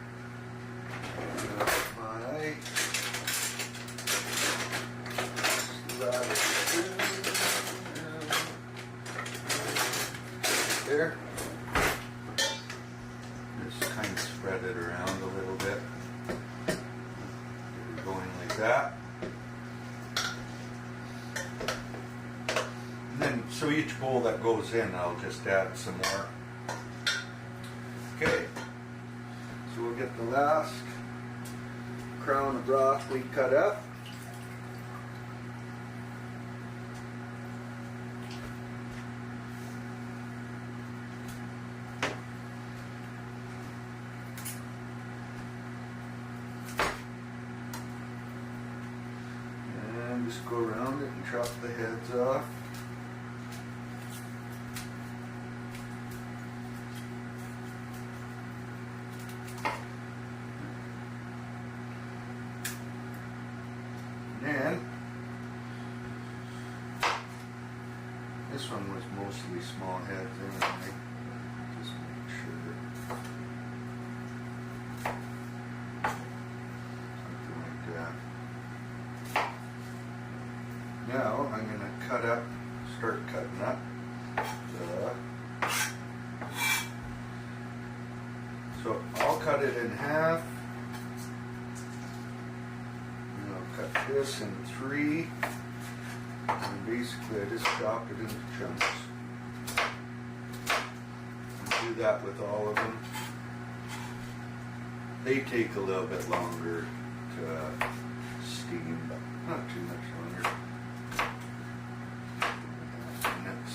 My there. Just kind of spread it around a little bit. like that. And then, so each bowl that goes in, I'll just add some more. Okay, so we'll get the last crown of broccoli cut up. And just go around it and chop the heads off. And this one was mostly small heads anyway. Just make sure. Something like that. Now I'm going to start cutting up. So I'll cut it in half. Cut this in 3, and basically I just chop it into chunks. And do that with all of them. They take a little bit longer to steam, but not too much longer. Minutes.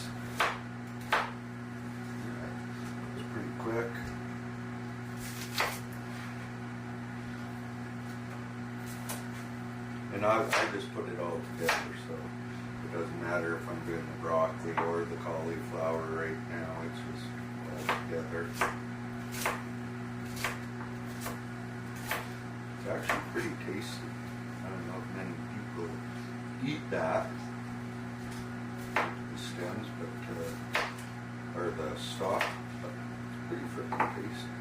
Alright, that was pretty quick. And I just put it all together, so it doesn't matter if I'm doing the broccoli or the cauliflower right now. It's just all together. It's actually pretty tasty. I don't know if many people eat that, the stems, but or the stalk, but it's pretty freaking tasty.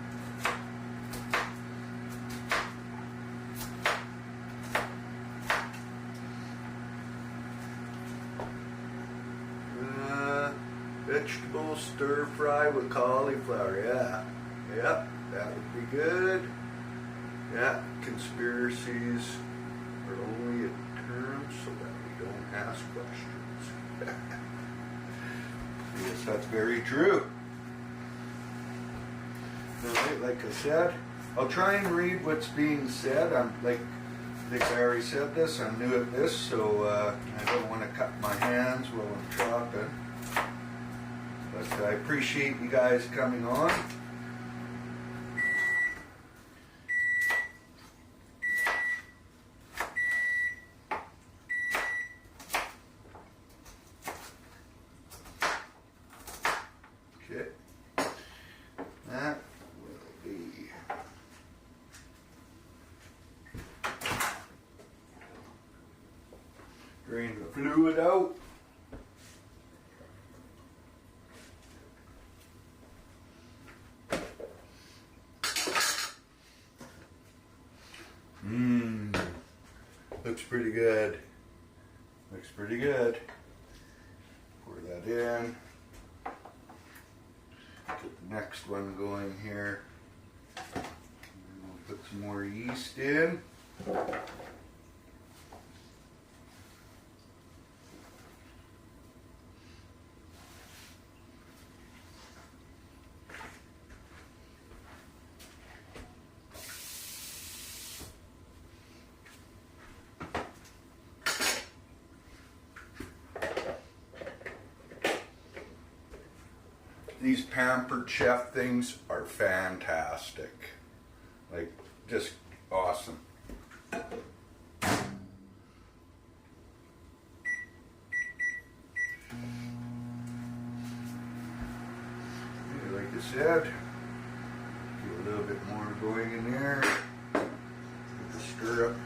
Vegetable stir fry with cauliflower, yeah. Yep, that would be good. Yeah, conspiracies are only a term so that we don't ask questions. Yes, that's very true. Alright, like I said, I'll try and read what's being said. I think I already said this, I'm new at this, so I don't want to cut my hands while I'm chopping. But I appreciate you guys coming on. Okay. That will be drain the fluid out. Looks pretty good. Looks pretty good. Pour that in. Get the next one going here. And we'll put some more yeast in. These Pampered Chef things are fantastic. Like, just awesome. Like I said, get a little bit more going in there. Get the stirrup.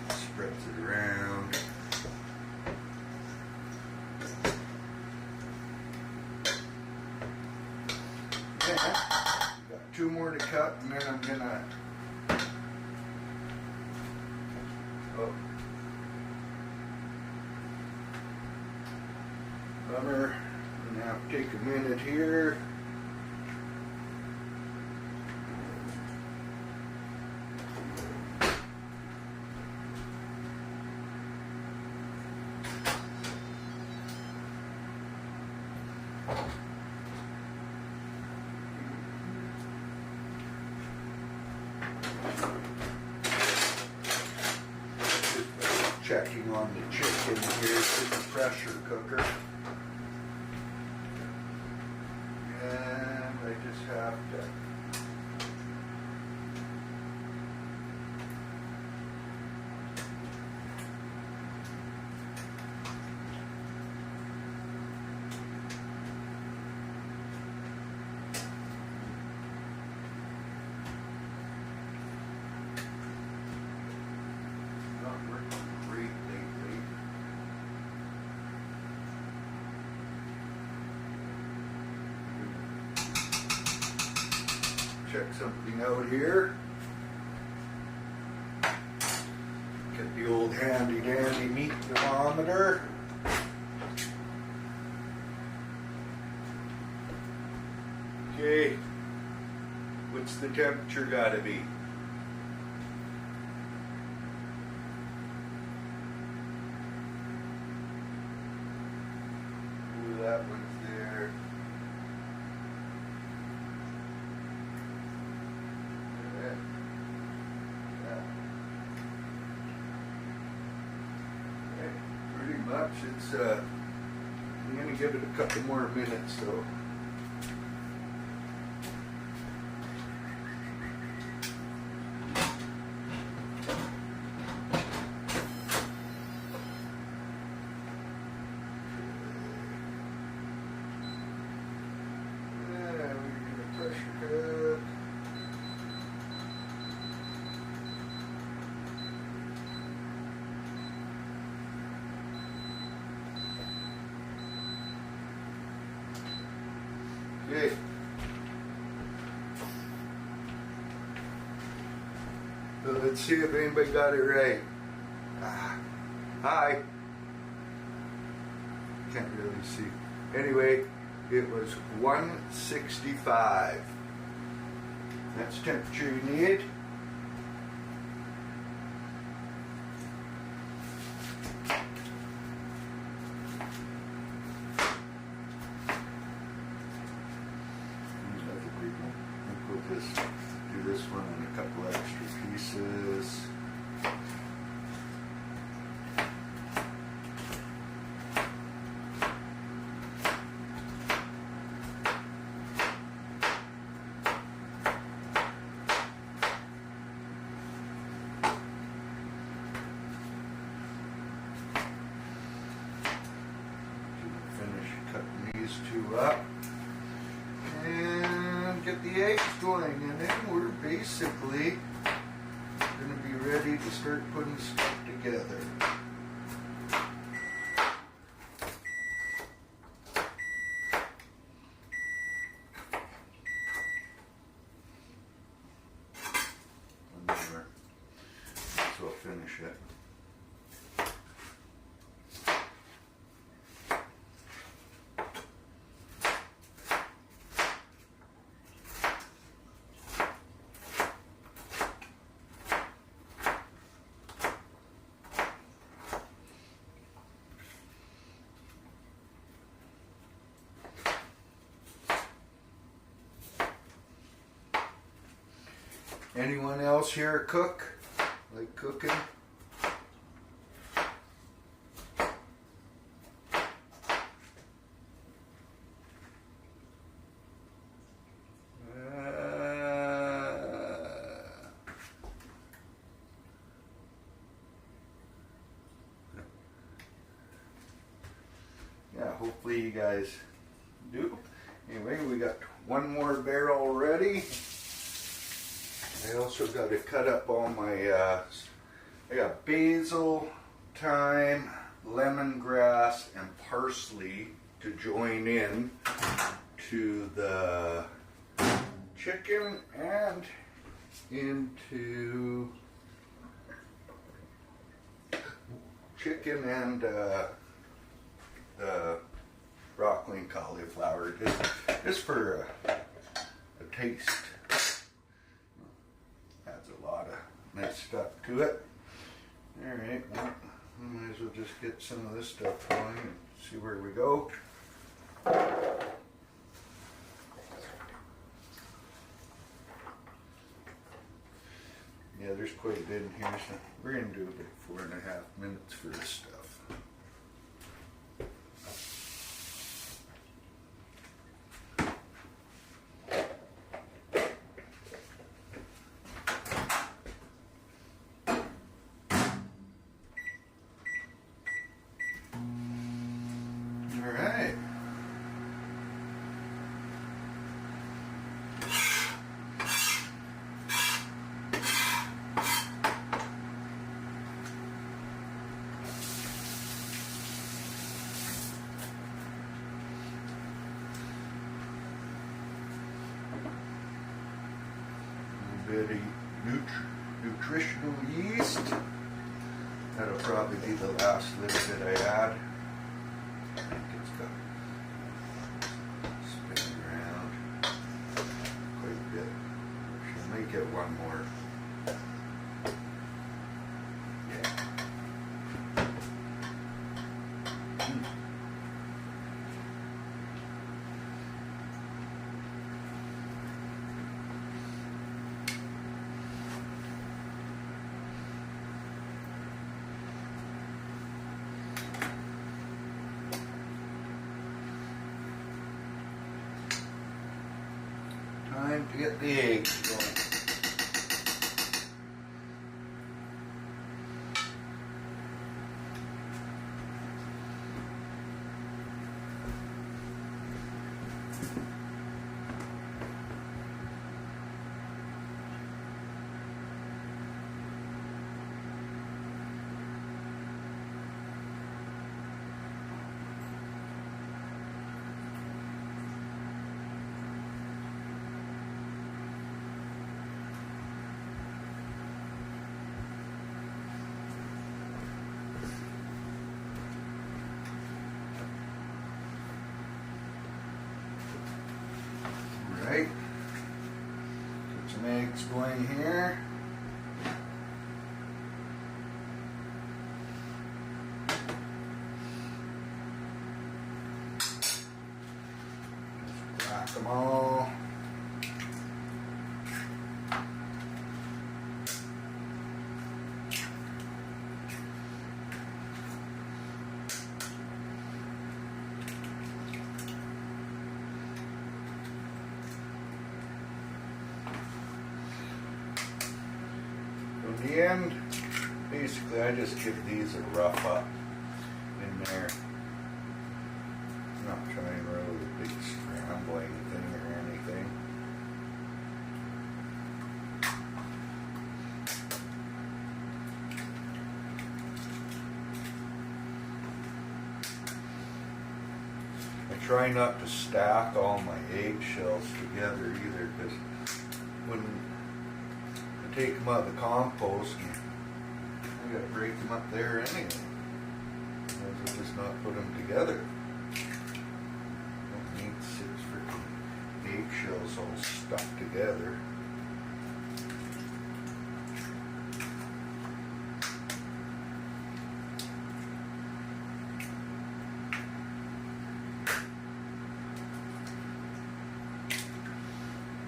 Spreads it around. Got 2 more to cut, and then I'm gonna bummer. I'm gonna have to take a minute here. checking on the chicken here to the pressure cooker. And I just have to not working great lately. Check something out here. Get the old handy dandy meat thermometer. Okay, what's the temperature gotta be? Ooh, that one's there. Yeah. Okay, pretty much it's I'm gonna give it a couple more minutes though. Okay. So let's see if anybody got it right. Hi. Can't really see. Anyway, it was 165. That's the temperature you need. Do this one and a couple extra pieces. Finish cutting these two up. Get the eggs going, and then we're basically going to be ready to start putting stuff together. One more, so I'll finish it. Anyone else here cook? Like cooking? Yeah, hopefully you guys do. Anyway, we got one more barrel ready. I also got to cut up all my, I got basil, thyme, lemongrass, and parsley to join in to the chicken and into chicken and the broccoli and cauliflower, just for a taste. Adds a lot of nice stuff to it. Alright, well, we might as well just get some of this stuff going and see where we go. Yeah, there's quite a bit in here, so we're gonna do about 4.5 minutes for this stuff. Alright. Bit of nutritional yeast. That'll probably be the last little bit I add. I think it's got spin around quite a bit. She may get one more. Yeah. Time to get the eggs going. Right, get some eggs going here. Just crack them all. In the end, basically I just give these a rough up in there. I'm not trying really a big scrambling thing or anything. I try not to stack all my eggshells together either, because when take them out of the compost, and I gotta break them up there anyway. Otherwise I'll just not put them together. Don't need 6 freaking eggshells all stuck together.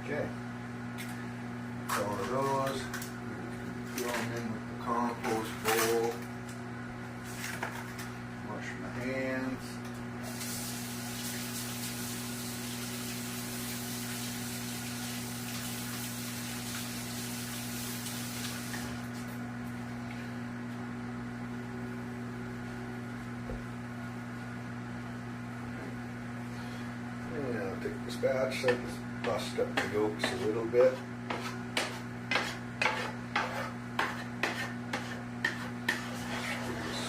Okay. All of those, throw them in with the compost bowl. Wash my hands. And I'll take the spatula, just bust up the yolks a little bit.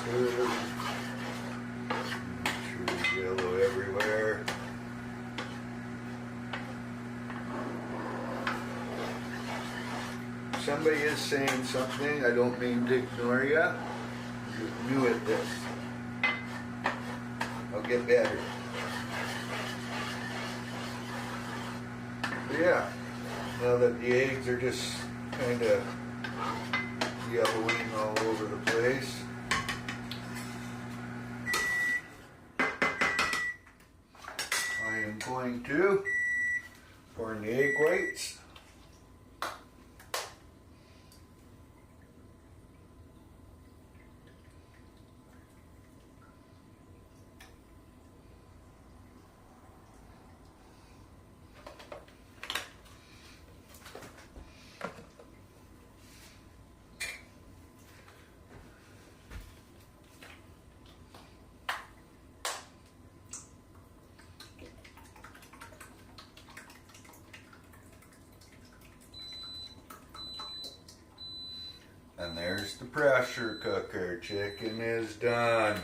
Make sure there's yellow everywhere. Somebody is saying something, I don't mean to ignore you. You're new at this. I'll get better. But yeah, now that the eggs are just kind of yellowing all over the place, I am going to pour in the egg whites. And there's the pressure cooker. Chicken is done.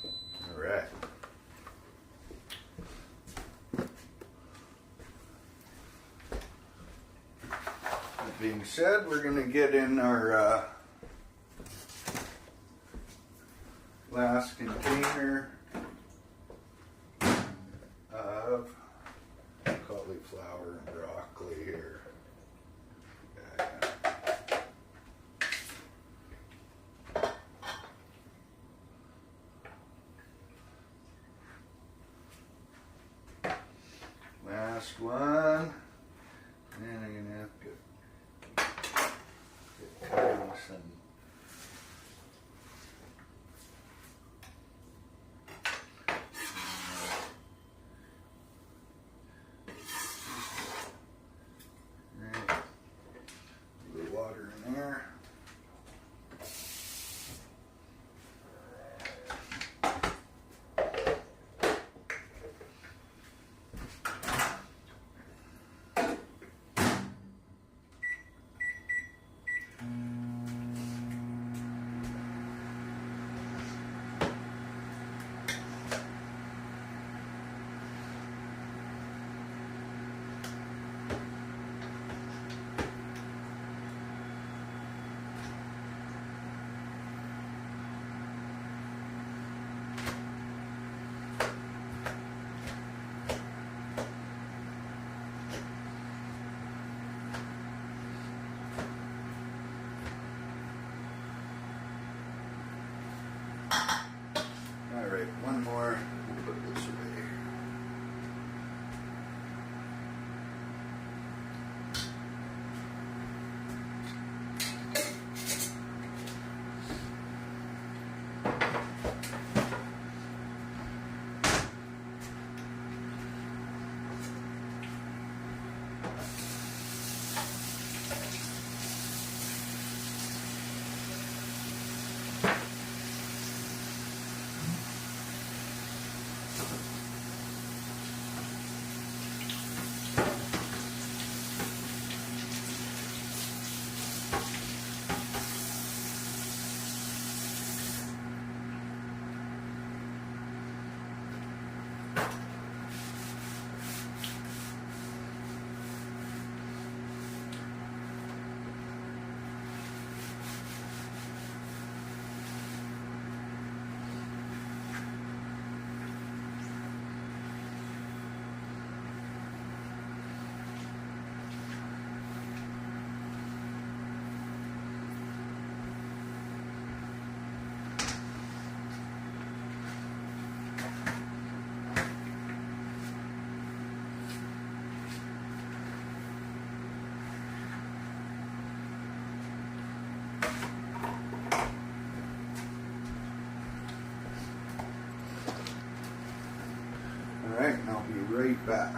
All right. That being said, we're going to get in our last container of cauliflower and broccoli here. Last one. And I'm gonna have to get cutting some. Right. A little water in there. All right, one more. We'll put this away. All right, and I'll be right back.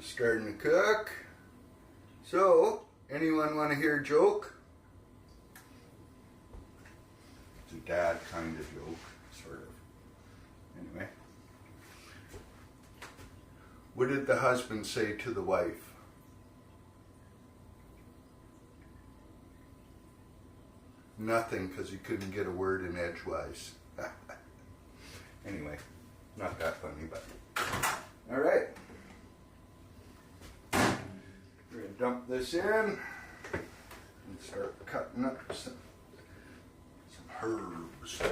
starting to cook. So, anyone want to hear a joke? It's a dad kind of joke, sort of. Anyway. What did the husband say to the wife? Nothing, because he couldn't get a word in edgewise. Anyway, not that funny, but... All right. We're going to dump this in and start cutting up some herbs.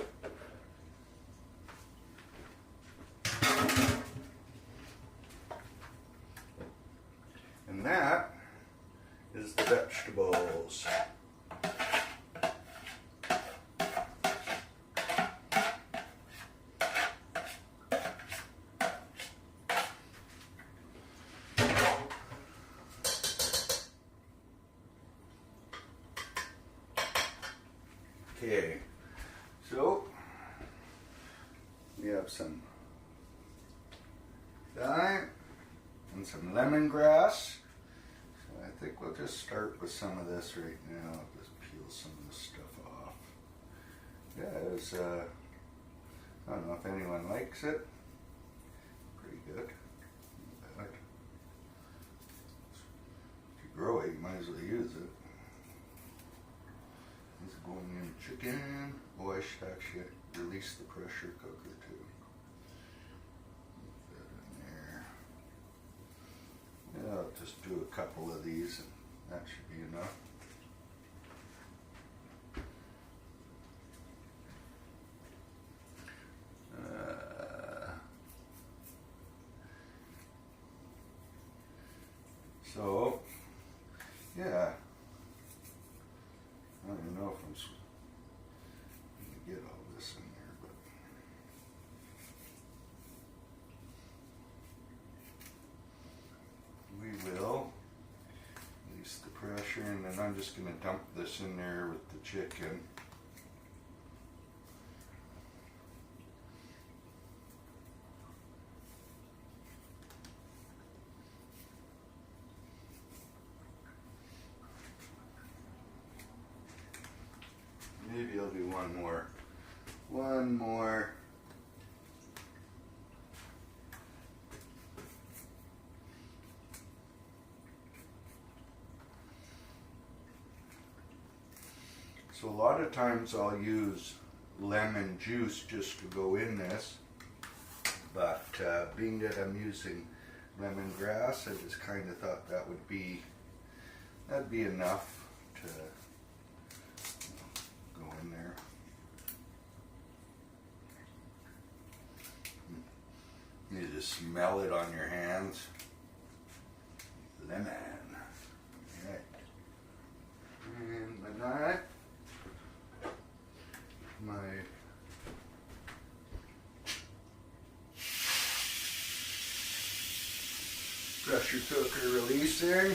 And that is the vegetables. Okay, so we have some thyme and some lemongrass. So I think we'll just start with some of this right now. I'll just peel some of this stuff off. Yeah, it was, I don't know if anyone likes it. Pretty good. I like it. If you grow it, you might as well use it. This is going in chicken. Oh, I should actually release the pressure cooker too. Put that in there. Yeah, I'll just do a couple of these and that should be enough. So, yeah. I don't even know if I'm going to get all this in there, but we will release the pressure, and then I'm just going to dump this in there with the chicken. Maybe I'll do one more. One more. So a lot of times I'll use lemon juice just to go in this, but being that I'm using lemongrass, I just kind of thought that'd be enough to go in there. You just smell it on your hands. Lemon. Alright. And the knife. My pressure cooker releasing.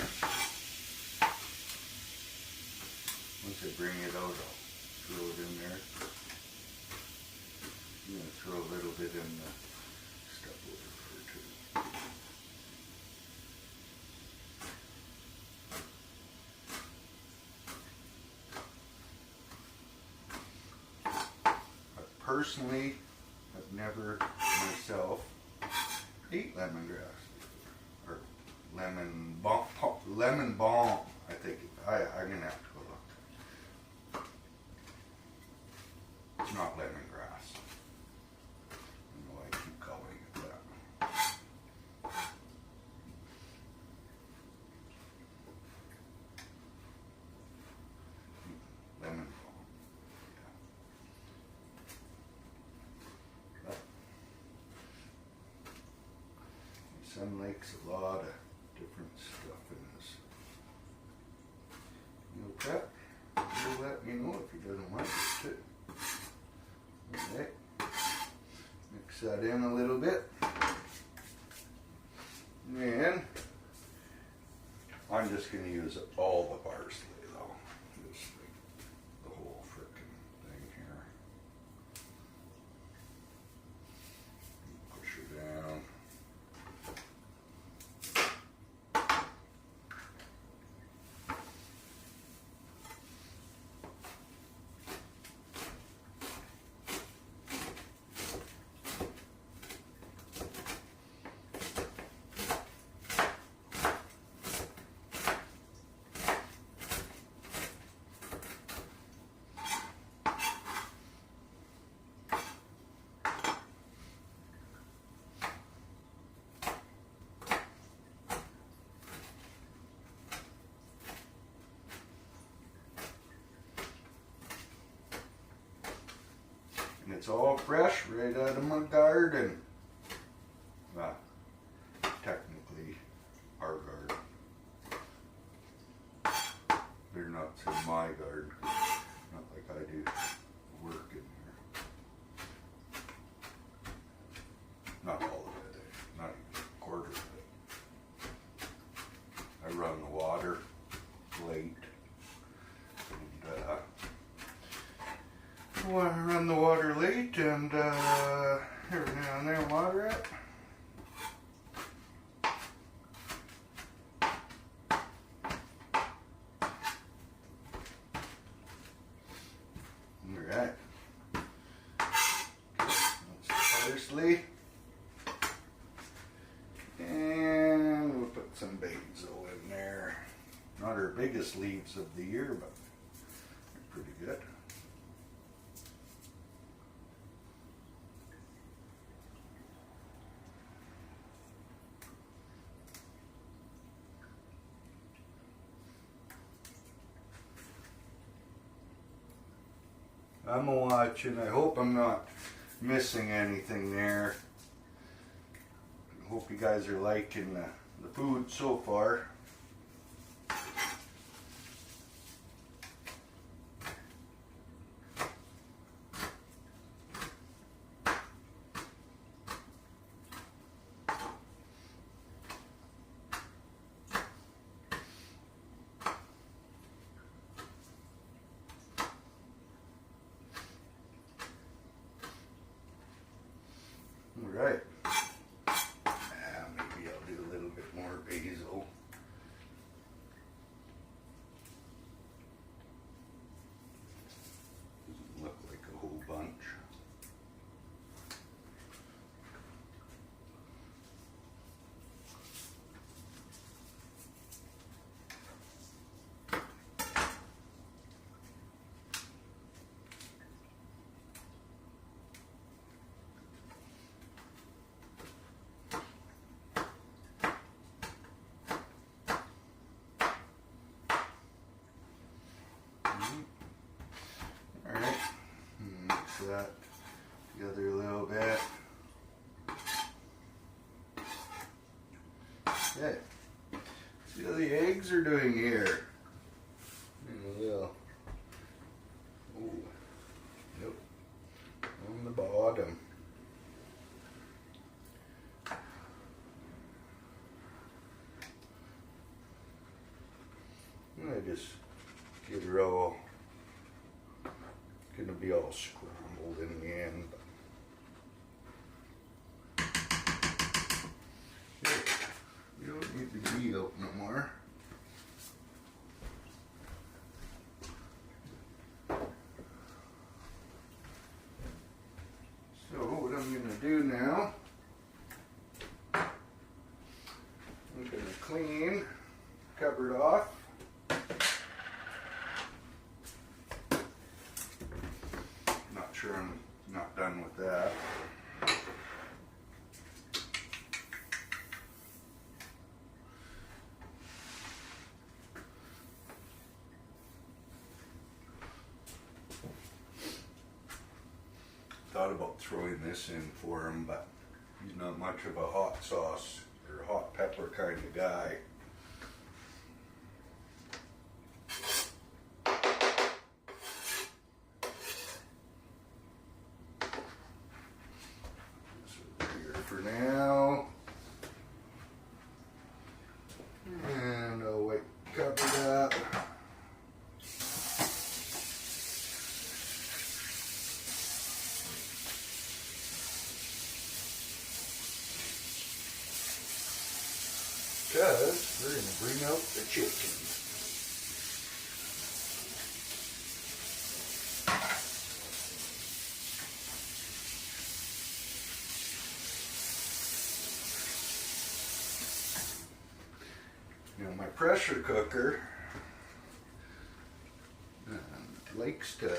Once I bring it out, I'll throw it in there. I'm going to throw a little bit in the stuff over for too. I personally have never myself ate lemongrass or lemon balm. I think I'm gonna have to go look. It's not lemongrass. I know I keep calling it that. Lemon balm. Yeah. My son likes a lot of different stuff in this. Meal prep. He'll let me know if he doesn't like it too. Okay. Mix that in a little bit. And I'm just going to use all the parsley though. Just like the whole frickin' thing here. Push her down. And it's all fresh right out of my garden. Well, technically our garden. They're not in my garden. Not like I do work in here. Not all of it. Not even a quarter of it. I run the water late. And I run the water late and every now and then water it. Alright. That's the parsley. And we'll put some basil in there. Not our biggest leaves of the year, but they're pretty good. I'm watching. I hope I'm not missing anything there. I hope you guys are liking the food so far. Alright. Maybe I'll do a little bit more basil. Doesn't look like a whole bunch. Alright, mix that together a little bit. Okay, see how the eggs are doing here. Oh, nope, on the bottom. I just get her all, gonna be all scrambled in the end. Here, you don't need the ghee out no more. So what I'm gonna do now, I'm gonna clean, cover it off. Sure, I'm not done with that. Thought about throwing this in for him, but he's not much of a hot sauce or hot pepper kind of guy. For now, and I'll wait, cover that. Because we're going to bring out the chicken. Now my pressure cooker likes to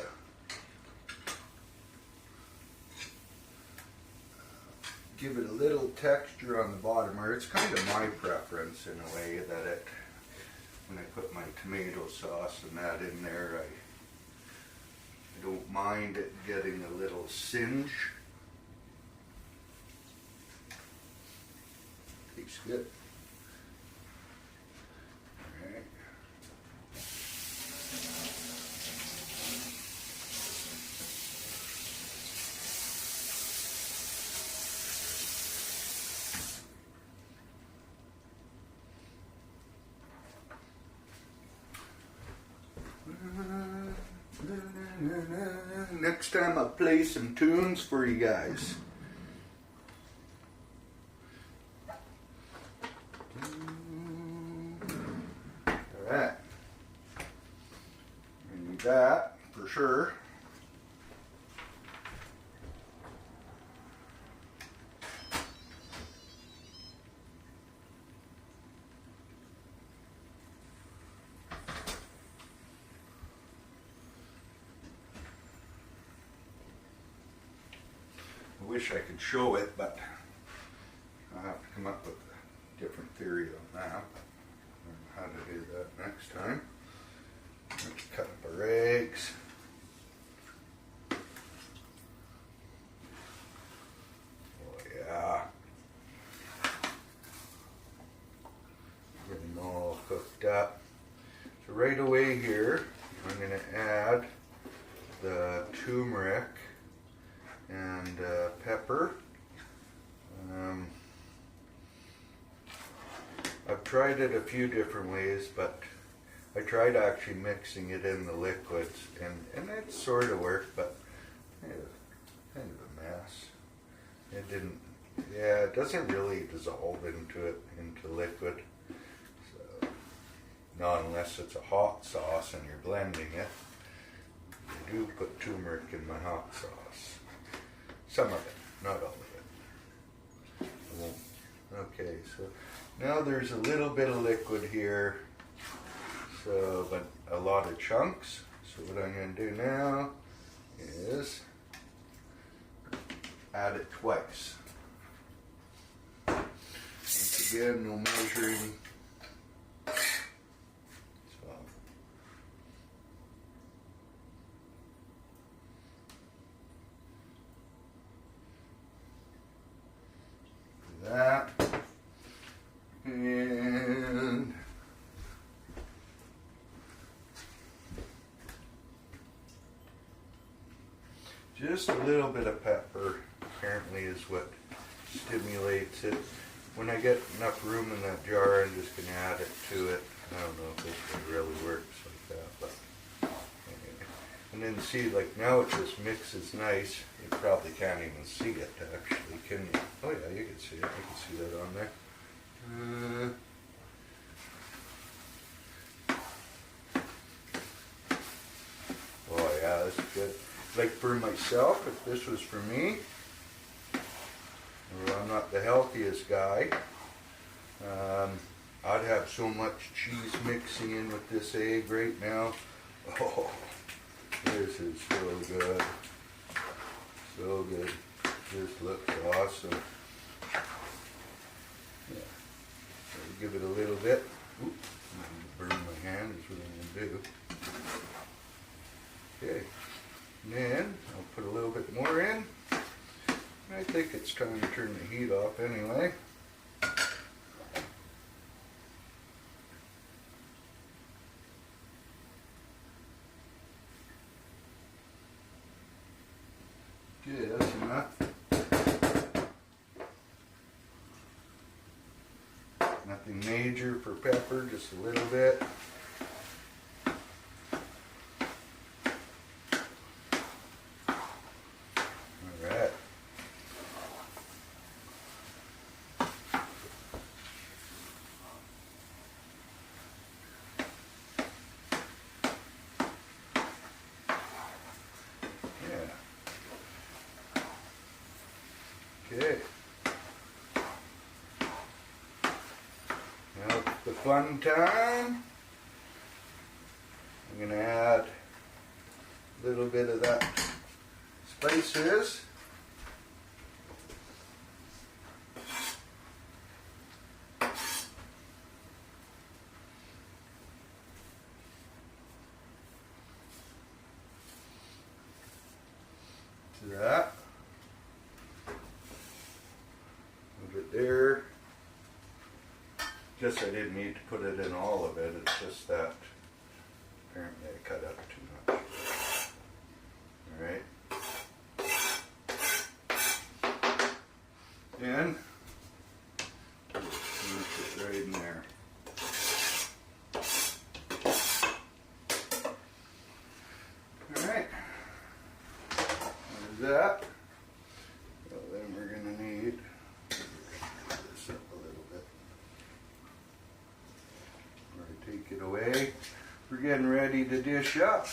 give it a little texture on the bottom, or it's kind of my preference in a way that it, when I put my tomato sauce and that in there, I don't mind it getting a little singe. Tastes good. Alright. Next time I'll play some tunes for you guys. Alright. We need that for sure. I wish I could show it, but I'll have to come up with a different theory on that. Learn how to do that next time. Let's cut up our eggs. Oh yeah. Getting all cooked up. So right away here, I'm going to add the turmeric and pepper. I've tried it a few different ways, but I tried actually mixing it in the liquids, and it sort of worked, but kind of a mess. It didn't, yeah, it doesn't really dissolve into liquid. So, not unless it's a hot sauce and you're blending it. I do put turmeric in my hot sauce. Some of it, not all of it. I won't. Okay, so now there's a little bit of liquid here, so but a lot of chunks. So what I'm going to do now is add it twice. Once again, no measuring. That and just a little bit of pepper apparently is what stimulates it. When I get enough room in that jar, I'm just going to add it to it. I don't know if this really works like that, but anyway. And then see, like now it just mixes nice. You probably can't even see it actually, can you? Oh yeah, you can see it. You can see that on there. Oh yeah, that's good. Like for myself, if this was for me, well, I'm not the healthiest guy. I'd have so much cheese mixing in with this egg right now. Oh, this is so good. So good. This looks awesome. Yeah. So give it a little bit. Oop, burn my hand is what I'm going to do. Okay. And then I'll put a little bit more in. I think it's time to turn the heat off anyway. Okay, that's enough. Nothing major for pepper, just a little bit. Alright. Okay. Now it's the fun time. I'm going to add a little bit of that spices. Guess I didn't need to put it in all of it. It's just that apparently I cut up too much. All right. And finish it right in there. All right. There's that. So then we're gonna need this up a little bit. We're gonna take it away. We're getting ready to dish up.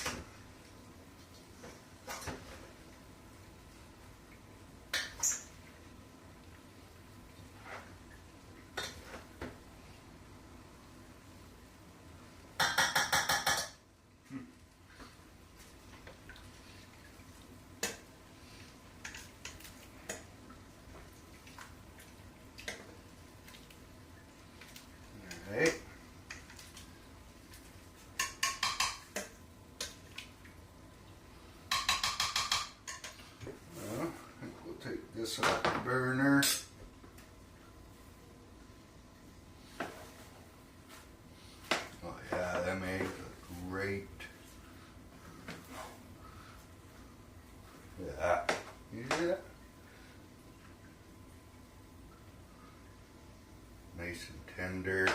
Right. Well, I think we'll take this off the burner. Oh yeah, that made a great. Look at that. You see that? Nice and tender.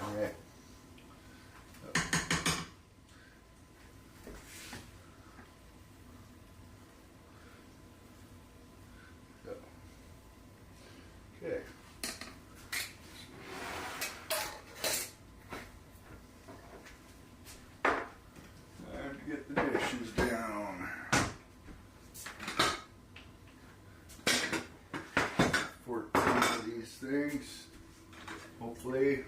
Alright. Okay. Time to get the dishes down. 14 of these things. Hopefully.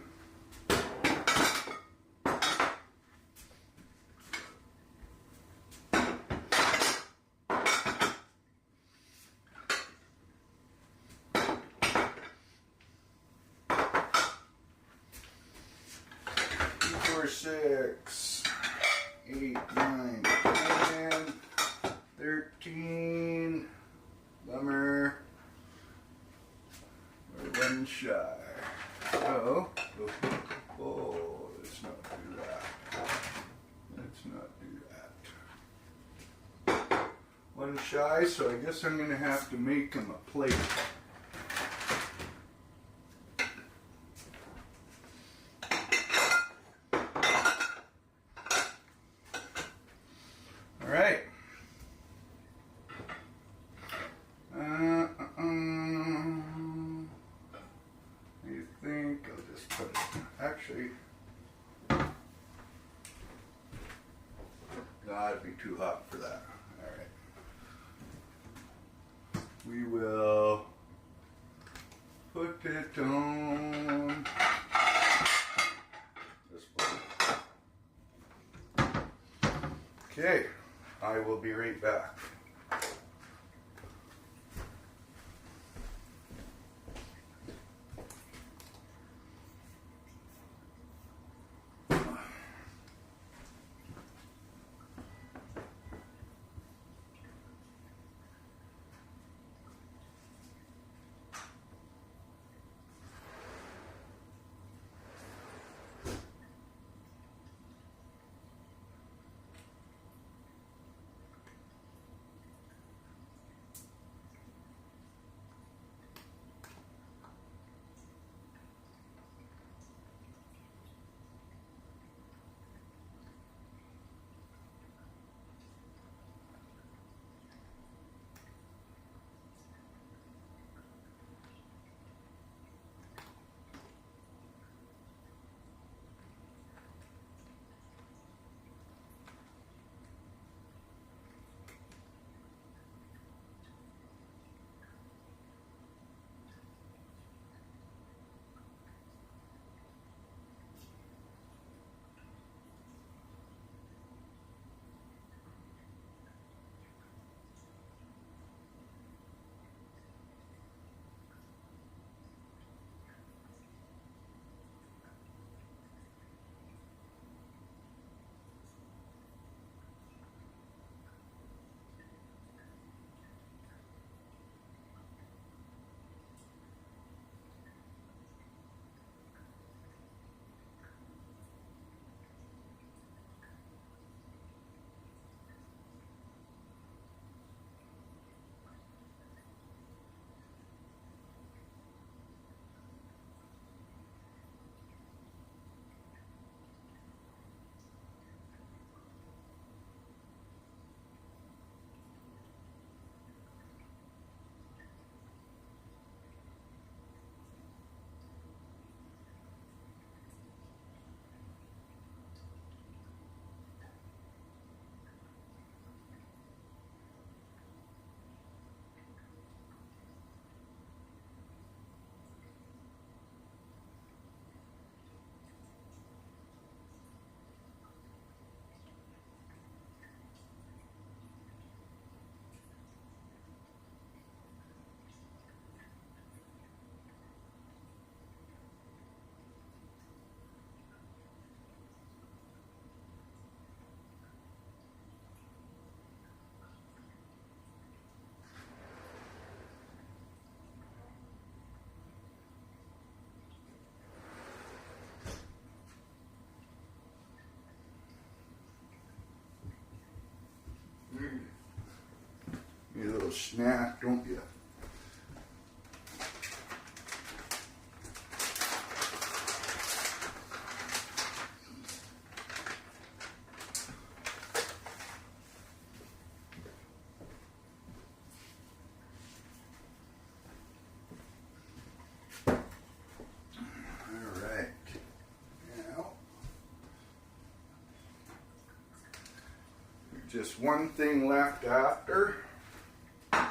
Four, 6, 8, 9, 10, 13. Bummer. We're one shy. Oh, let's not do that. Let's not do that. One shy, so I guess I'm going to have to make him a plate. All right. I think I'll just put it. Actually, that'd be too hot for that. All right. We will put it on this one. Okay. I will be right back. snack, don't you? Just one thing left after. A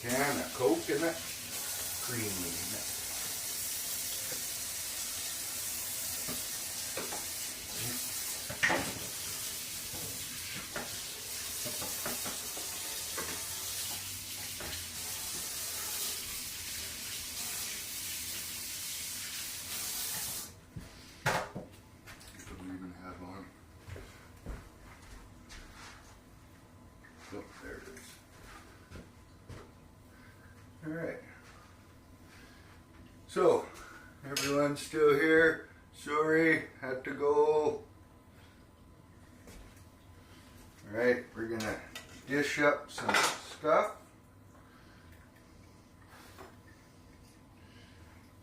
can of coconut creamery. Don't even have on. Oh, there it is. All right. So, everyone's still here. Sorry, had to go. All right, we're gonna dish up some stuff.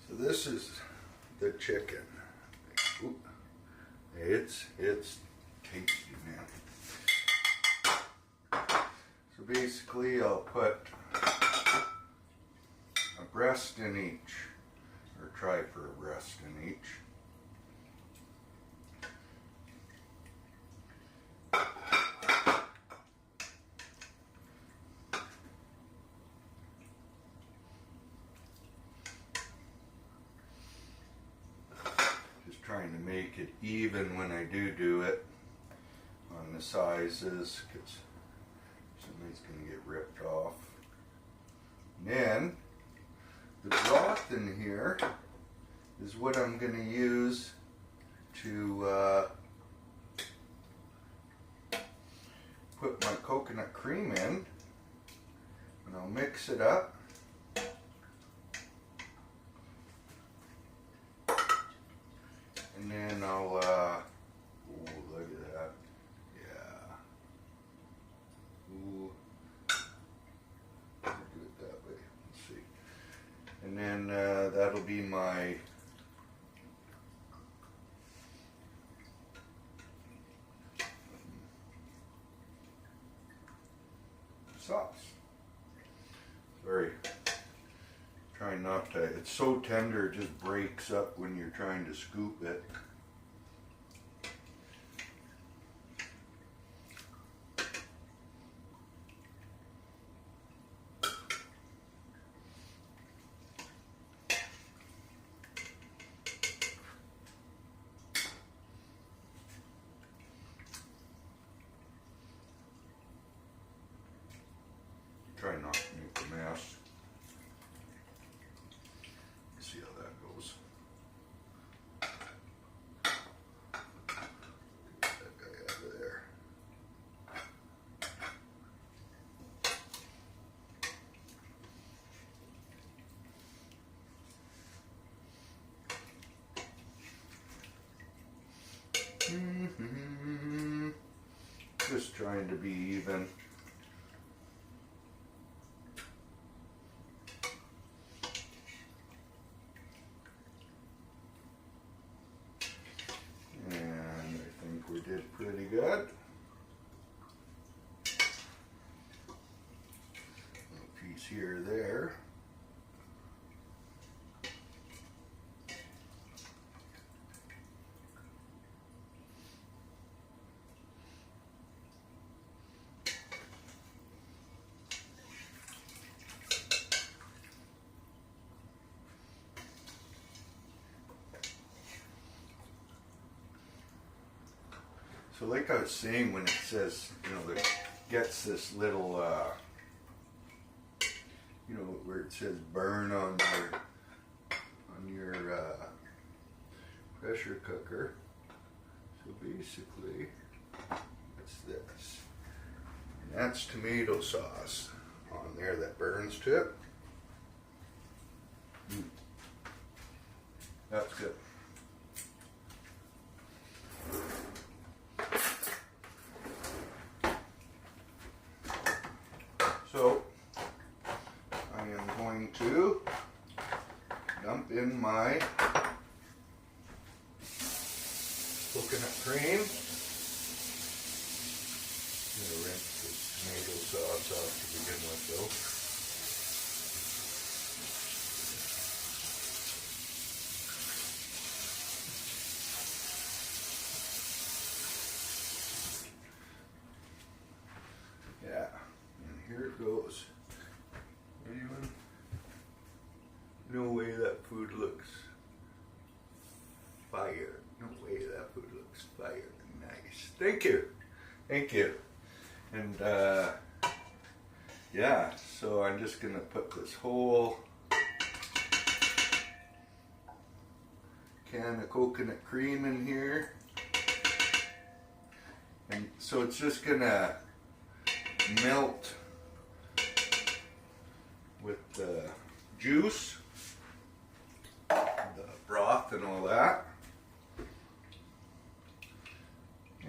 So this is the chicken. Oop. It's tasty, man. So basically I'll put a breast in each, or try for a breast in each. Just trying to make it even when I do it on the sizes, because somebody's going to get ripped off. And then the broth in here is what I'm going to use to put my coconut cream in, and I'll mix it up. And then I'll, ooh, look at that. Yeah. Ooh. I'll do it that way. Let's see. And then that'll be my sauce. Sorry. Trying not to, it's so tender it just breaks up when you're trying to scoop it. Try not to make a mess. See how that goes. Get that guy out of there. Just trying to be even. We did pretty good. A piece here, there. So like I was saying, when it says, you know, that gets this little, you know, where it says burn on your pressure cooker. So basically, that's this. And that's tomato sauce on there that burns to it. That's good. in my coconut cream. I'm going to rinse this tomato sauce off to begin with though. Yeah, and here it goes. Anyone? No way that food looks fire. No way that food looks fire. Nice. Thank you. Thank you. And yeah, so I'm just gonna put this whole can of coconut cream in here. And so it's just gonna melt with the juice, the broth and all that.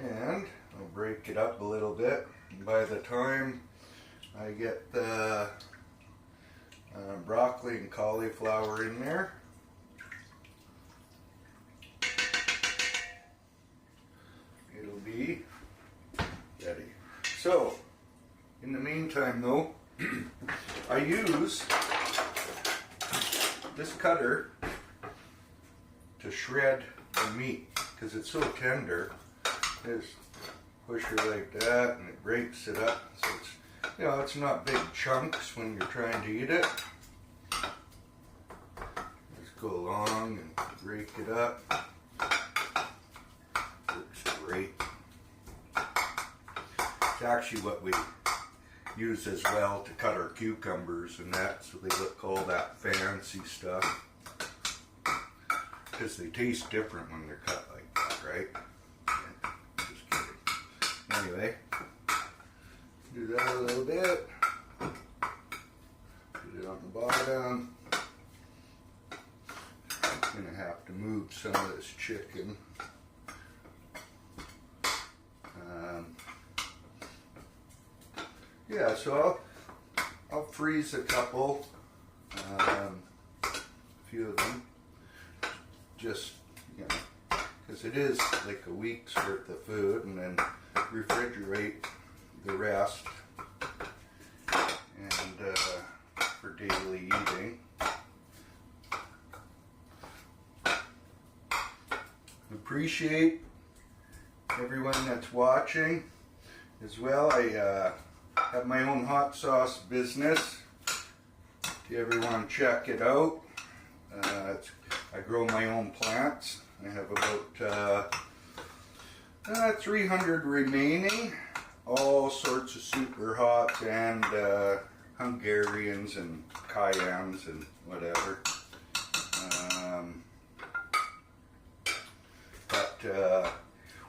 And I'll break it up a little bit. And by the time I get the broccoli and cauliflower in there, it'll be ready. So, in the meantime though, I use this cutter to shred the meat because it's so tender. Just push it like that and it breaks it up. So it's, you know, it's not big chunks when you're trying to eat it. Just go along and break it up. Works great. It's actually what we use as well to cut our cucumbers and that, so they look all that fancy stuff. Because they taste different when they're cut like that, right? Just kidding. Anyway, do that a little bit. Put it on the bottom. I'm gonna have to move some of this chicken. Yeah, so I'll freeze a couple, a few of them, just, you know, because it is like a week's worth of food, and then refrigerate the rest, and for daily eating. Appreciate everyone that's watching as well. I have my own hot sauce business. If you ever want to check it out, I grow my own plants. I have about 300 remaining, all sorts of super hot and Hungarians and Cayennes and whatever.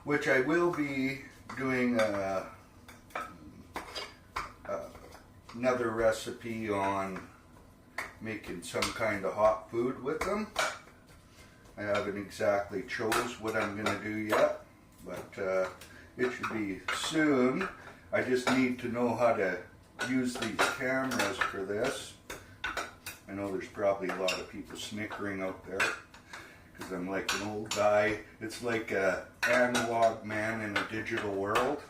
Which I will be doing another recipe on making some kind of hot food with them. I haven't exactly chose what I'm going to do yet, but it should be soon. I just need to know how to use these cameras for this. I know there's probably a lot of people snickering out there because I'm like an old guy. It's like an analog man in a digital world.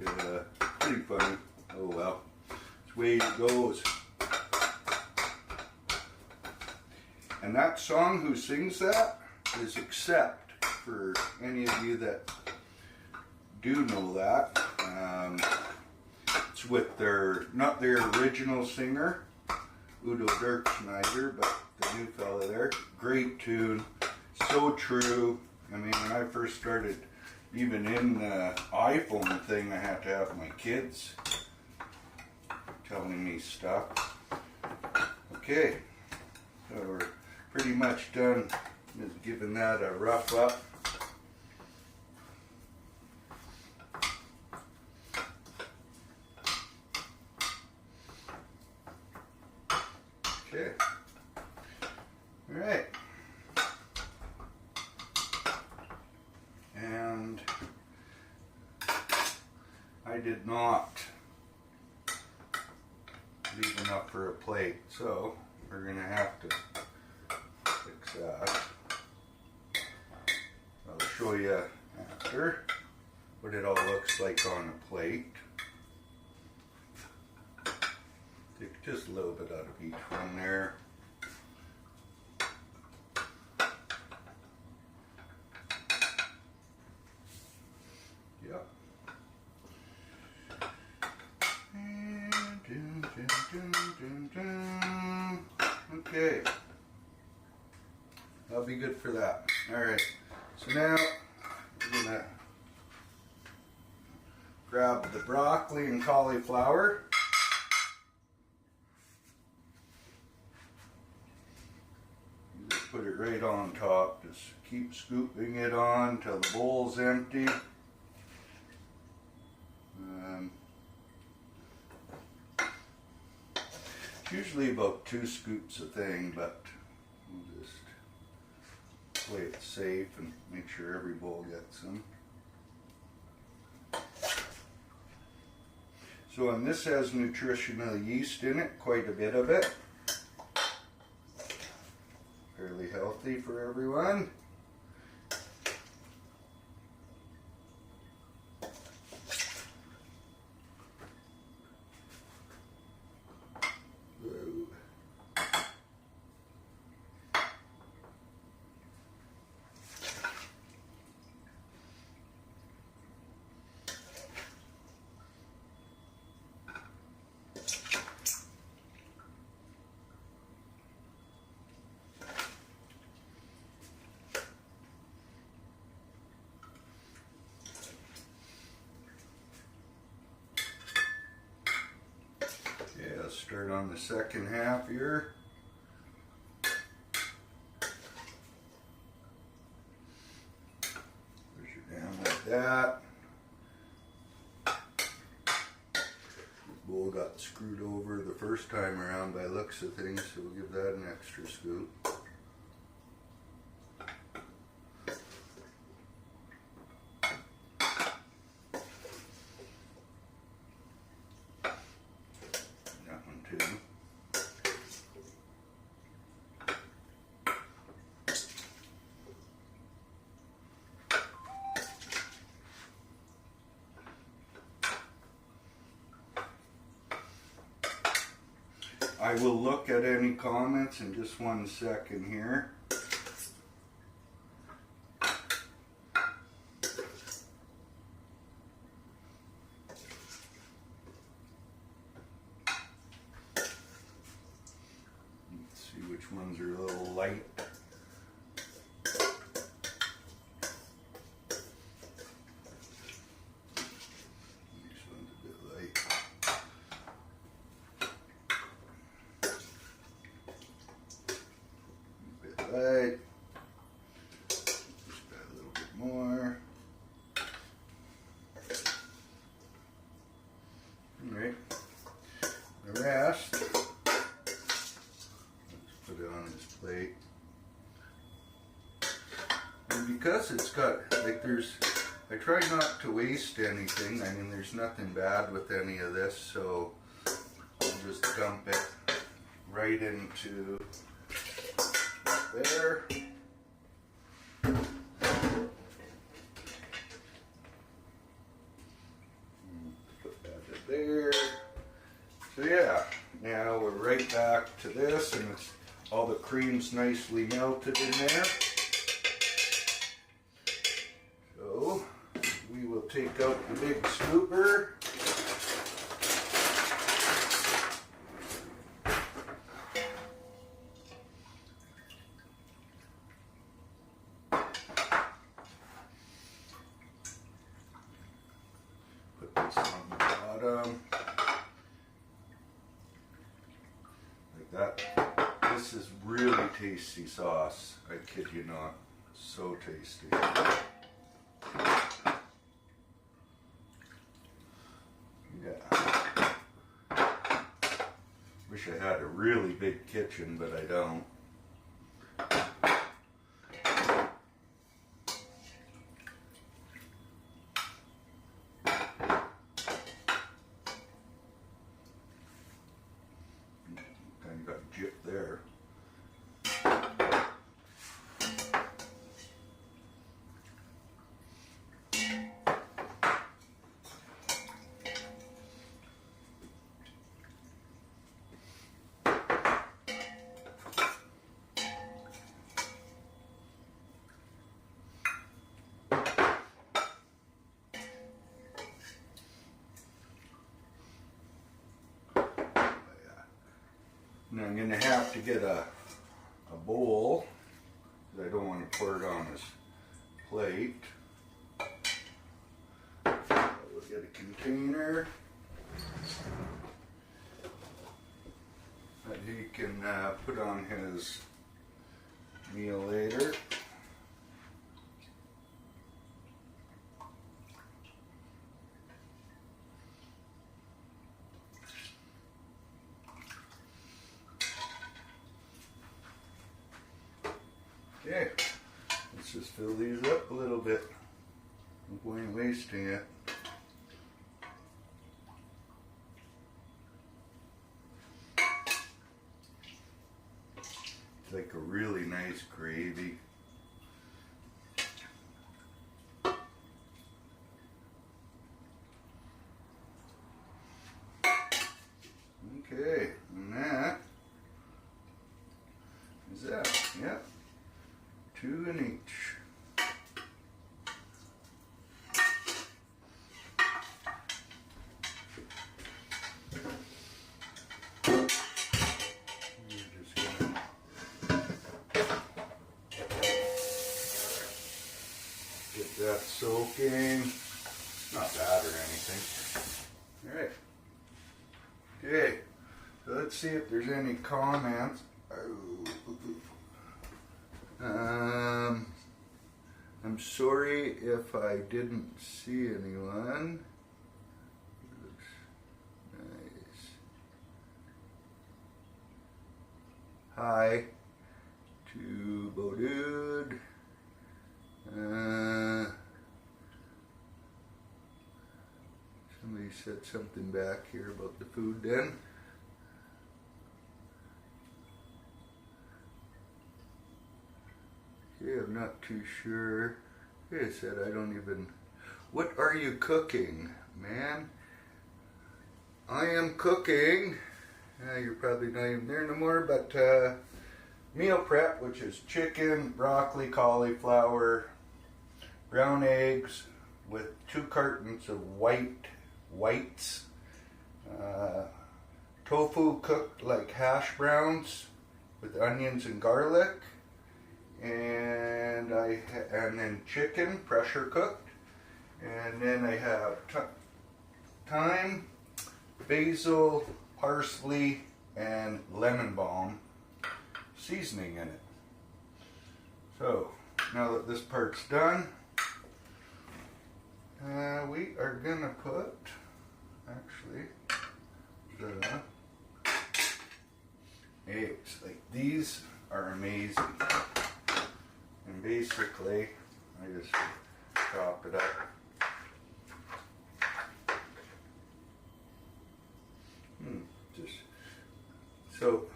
Yeah, pretty funny. Oh well, it's the way it goes. And that song, who sings that, is Accept, for any of you that do know that. It's with not their original singer, Udo Dirkschneider, but the new fella there. Great tune, so true. I mean, when I first started, even in the iPhone thing, I had to have my kids telling me stuff. Okay, so we're pretty much done just giving that a rough up. Okay. All right. And I did not leave enough for a plate, so we're gonna have to fix that. I'll show you after what it all looks like on a plate. Take just a little bit out of each one there. Yep. Okay. That'll be good for that. Alright. So now we're gonna grab the broccoli and cauliflower. Just put it right on top. Just keep scooping it on till the bowl's empty. It's usually about 2 scoops a thing, but we'll just play it safe and make sure every bowl gets some. So, and this has nutritional yeast in it, quite a bit of it. Fairly healthy for everyone. Start on the second half here. Push it down like that. The bowl got screwed over the first time around by looks of things, so we'll give that an extra scoop. I will look at any comments in just 1 second here. Let's see which ones are a little light. Right. Just add a little bit more. Alright. The rest, let's put it on his plate. And because it's got, like I try not to waste anything. I mean, there's nothing bad with any of this, so I'll just dump it right into there. Put that in there. So yeah, now we're right back to this, and it's all the cream's nicely melted in there. So we will take out the big scooper. Like that. This is really tasty sauce. I kid you not. So tasty. Yeah. Wish I had a really big kitchen, but I don't. Kind of got gypped there. And I'm going to have to get a bowl, because I don't want to pour it on his plate. We'll get a container that he can put on his meal later. Okay, let's just fill these up a little bit. No point wasting it. It's like a really nice gravy. Okay, and that is that. Yep. 2 in each. We're just gonna get that soaking. Not bad or anything. Alright. Okay. So let's see if there's any comments. I'm sorry if I didn't see anyone. Looks nice. Hi to Bodude. Somebody said something back here about the food then. Okay, I'm not too sure. Like I said, I don't even... What are you cooking, man? I am cooking. You're probably not even there no more, but meal prep, which is chicken, broccoli, cauliflower, brown eggs with 2 cartons of whites, tofu cooked like hash browns with onions and garlic, and then chicken pressure cooked, and then I have thyme, basil, parsley, and lemon balm seasoning in it. So now that this part's done, we are gonna put actually the eggs. Like, these are amazing. And basically, I just chop it up. So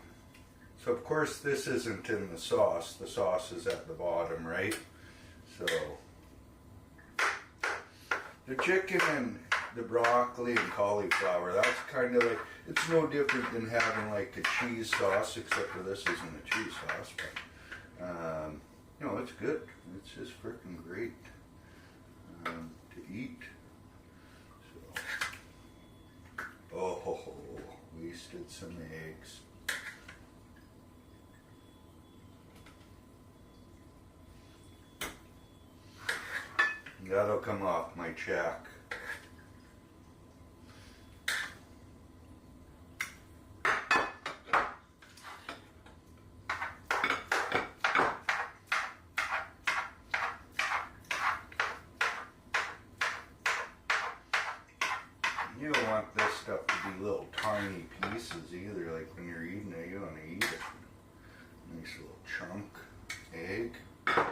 of course this isn't in the sauce. The sauce is at the bottom, right? So the chicken and the broccoli and cauliflower, that's kind of like, it's no different than having like a cheese sauce, except for this isn't a cheese sauce, but you know, it's good. It's just freaking great to eat. So, oh, wasted some eggs. That'll come off my check. You don't want this stuff to be little tiny pieces either. Like when you're eating it, you want to eat it. Nice little chunk egg. Yeah.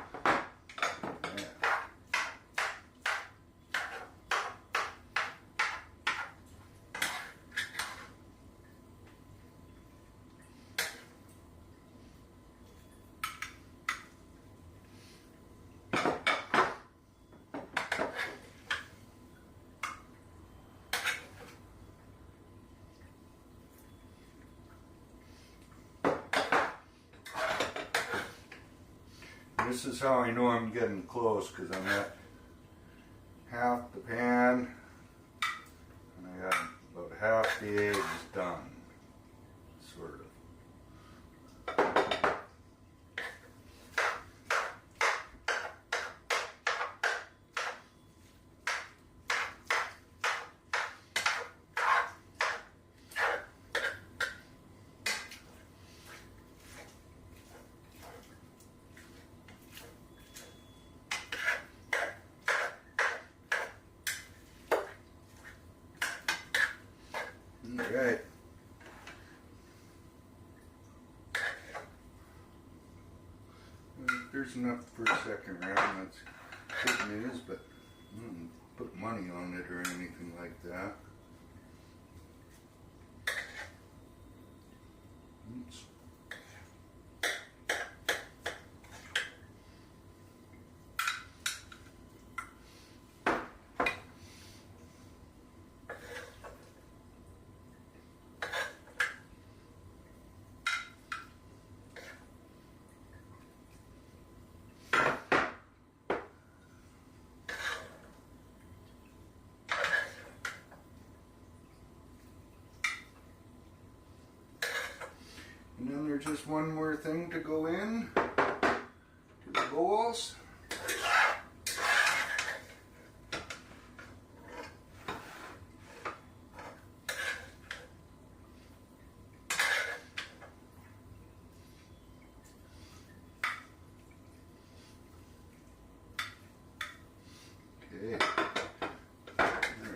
This is how I know I'm getting close, because I'm at half the pan and I got about half the eggs done, sort of. right. There's enough for a second round. That's good news, but I don't put money on it or anything like that. Oops. And then there's just one more thing to go in to the bowls. Okay. All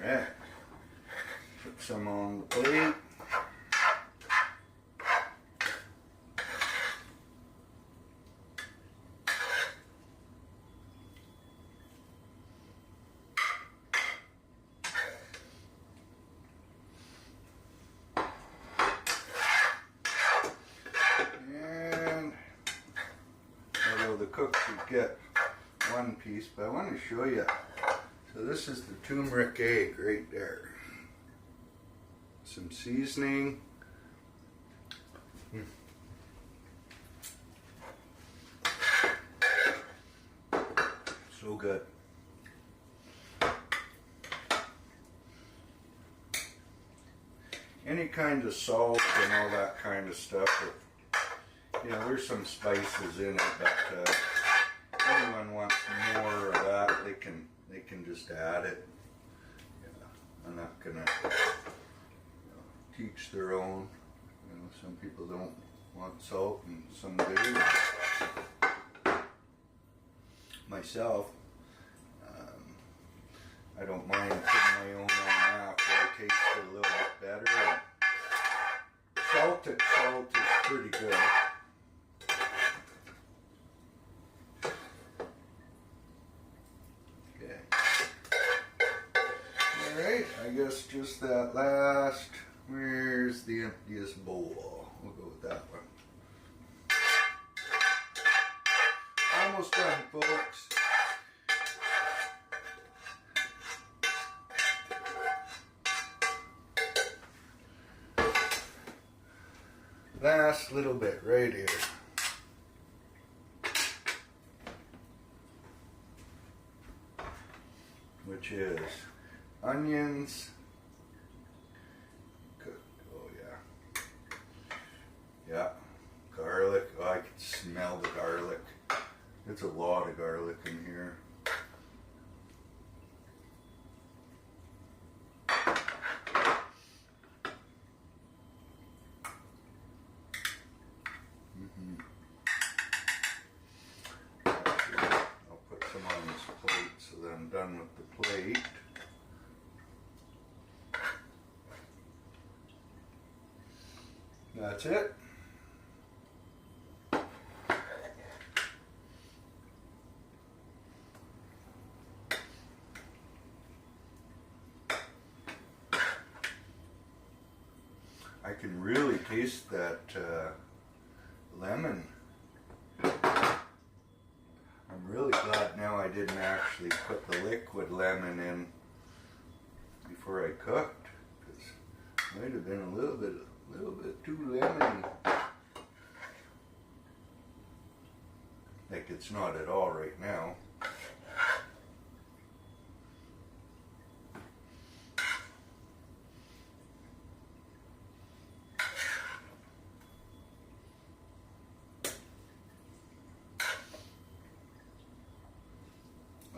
right. Put some on the plate. The cook should get one piece, but I want to show you. So this is the turmeric egg right there. Some seasoning. So good. Any kind of salt and all that kind of stuff. You know, there's some spices in it, but if anyone wants more of that, they can just add it. Yeah, I'm not gonna teach their own. You know, some people don't want salt, and some do. Myself, I don't mind putting my own on that, but I taste it a little bit better. Salted salt is pretty good. I guess just that last, where's the emptiest bowl? We'll go with that one. Almost done, folks. Last little bit right here. Which is onions, oh yeah, garlic. Oh, I can smell the garlic. It's a lot of garlic in here. I'll put some on this plate so that I'm done with the plate. That's it. I can really taste that lemon. I'm really glad now I didn't actually put the liquid lemon in before I cooked, because it might have been a little bit too lemony. Like it's not at all right now.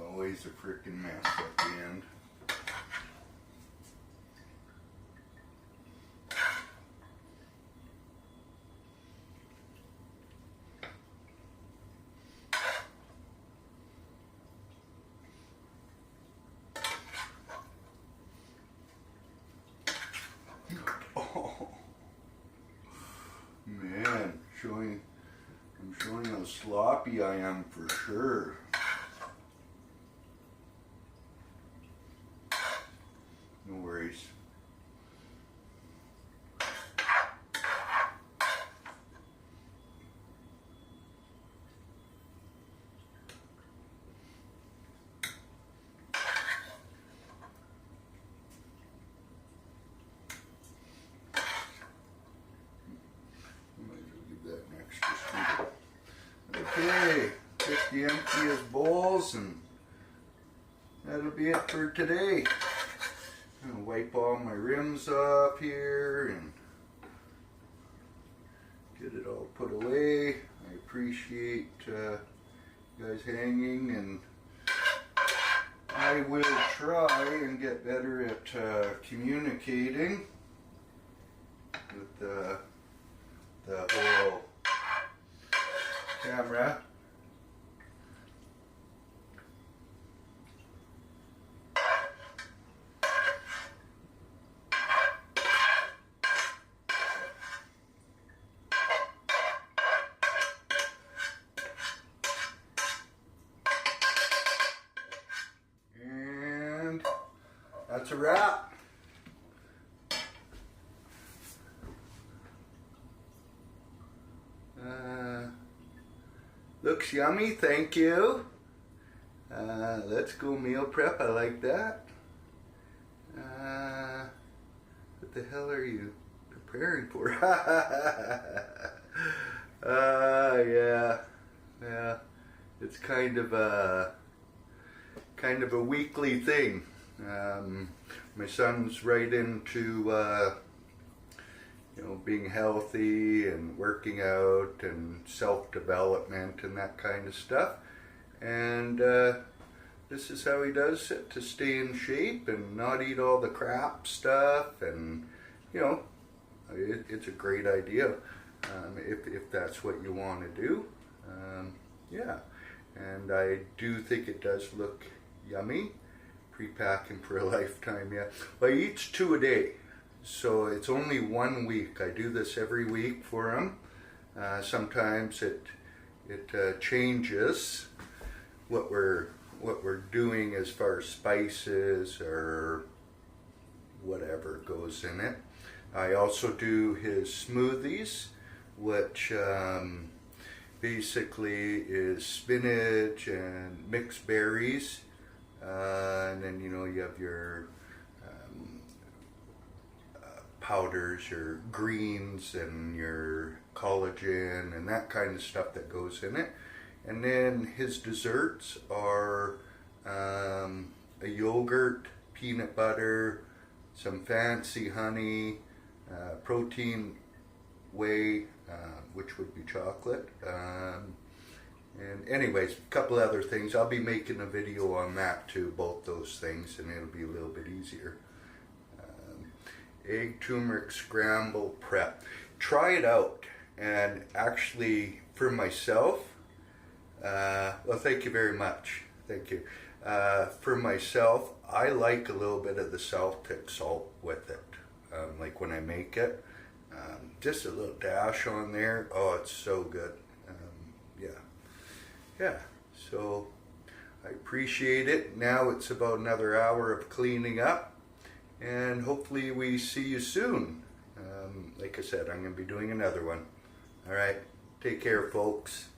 Always a freaking mess at the end. Oh. happy I am for sure. No worries. Okay, get the emptiest bowls, and that'll be it for today. I'm gonna wipe all my rims off here and get it all put away. I appreciate you guys hanging, and I will try and get better at communicating with the whole camera. And that's a wrap. Looks yummy, thank you. Let's go meal prep, I like that. What the hell are you preparing for? Yeah. It's kind of a weekly thing. My son's right into being healthy and working out and self-development and that kind of stuff. And this is how he does it to stay in shape and not eat all the crap stuff. And it's a great idea if that's what you want to do. Yeah, and I do think it does look yummy. Pre-packing for a lifetime, yeah. Well, he eats 2 a day. So it's only 1 week. I do this every week for him. Sometimes it changes what we're doing as far as spices or whatever goes in it. I also do his smoothies, which basically is spinach and mixed berries, and then you have your powders, your greens, and your collagen and that kind of stuff that goes in it. And then his desserts are a yogurt, peanut butter, some fancy honey, protein whey, which would be chocolate, and anyways, a couple other things. I'll be making a video on that too, both those things, and it'll be a little bit easier. Egg turmeric scramble prep. Try it out. And actually, for myself, well, thank you very much. Thank you. For myself, I like a little bit of the Celtic salt with it. Like when I make it, just a little dash on there. Oh, it's so good. Yeah. So I appreciate it. Now it's about another hour of cleaning up. And hopefully we see you soon. Like I said, I'm going to be doing another one. All right. Take care, folks.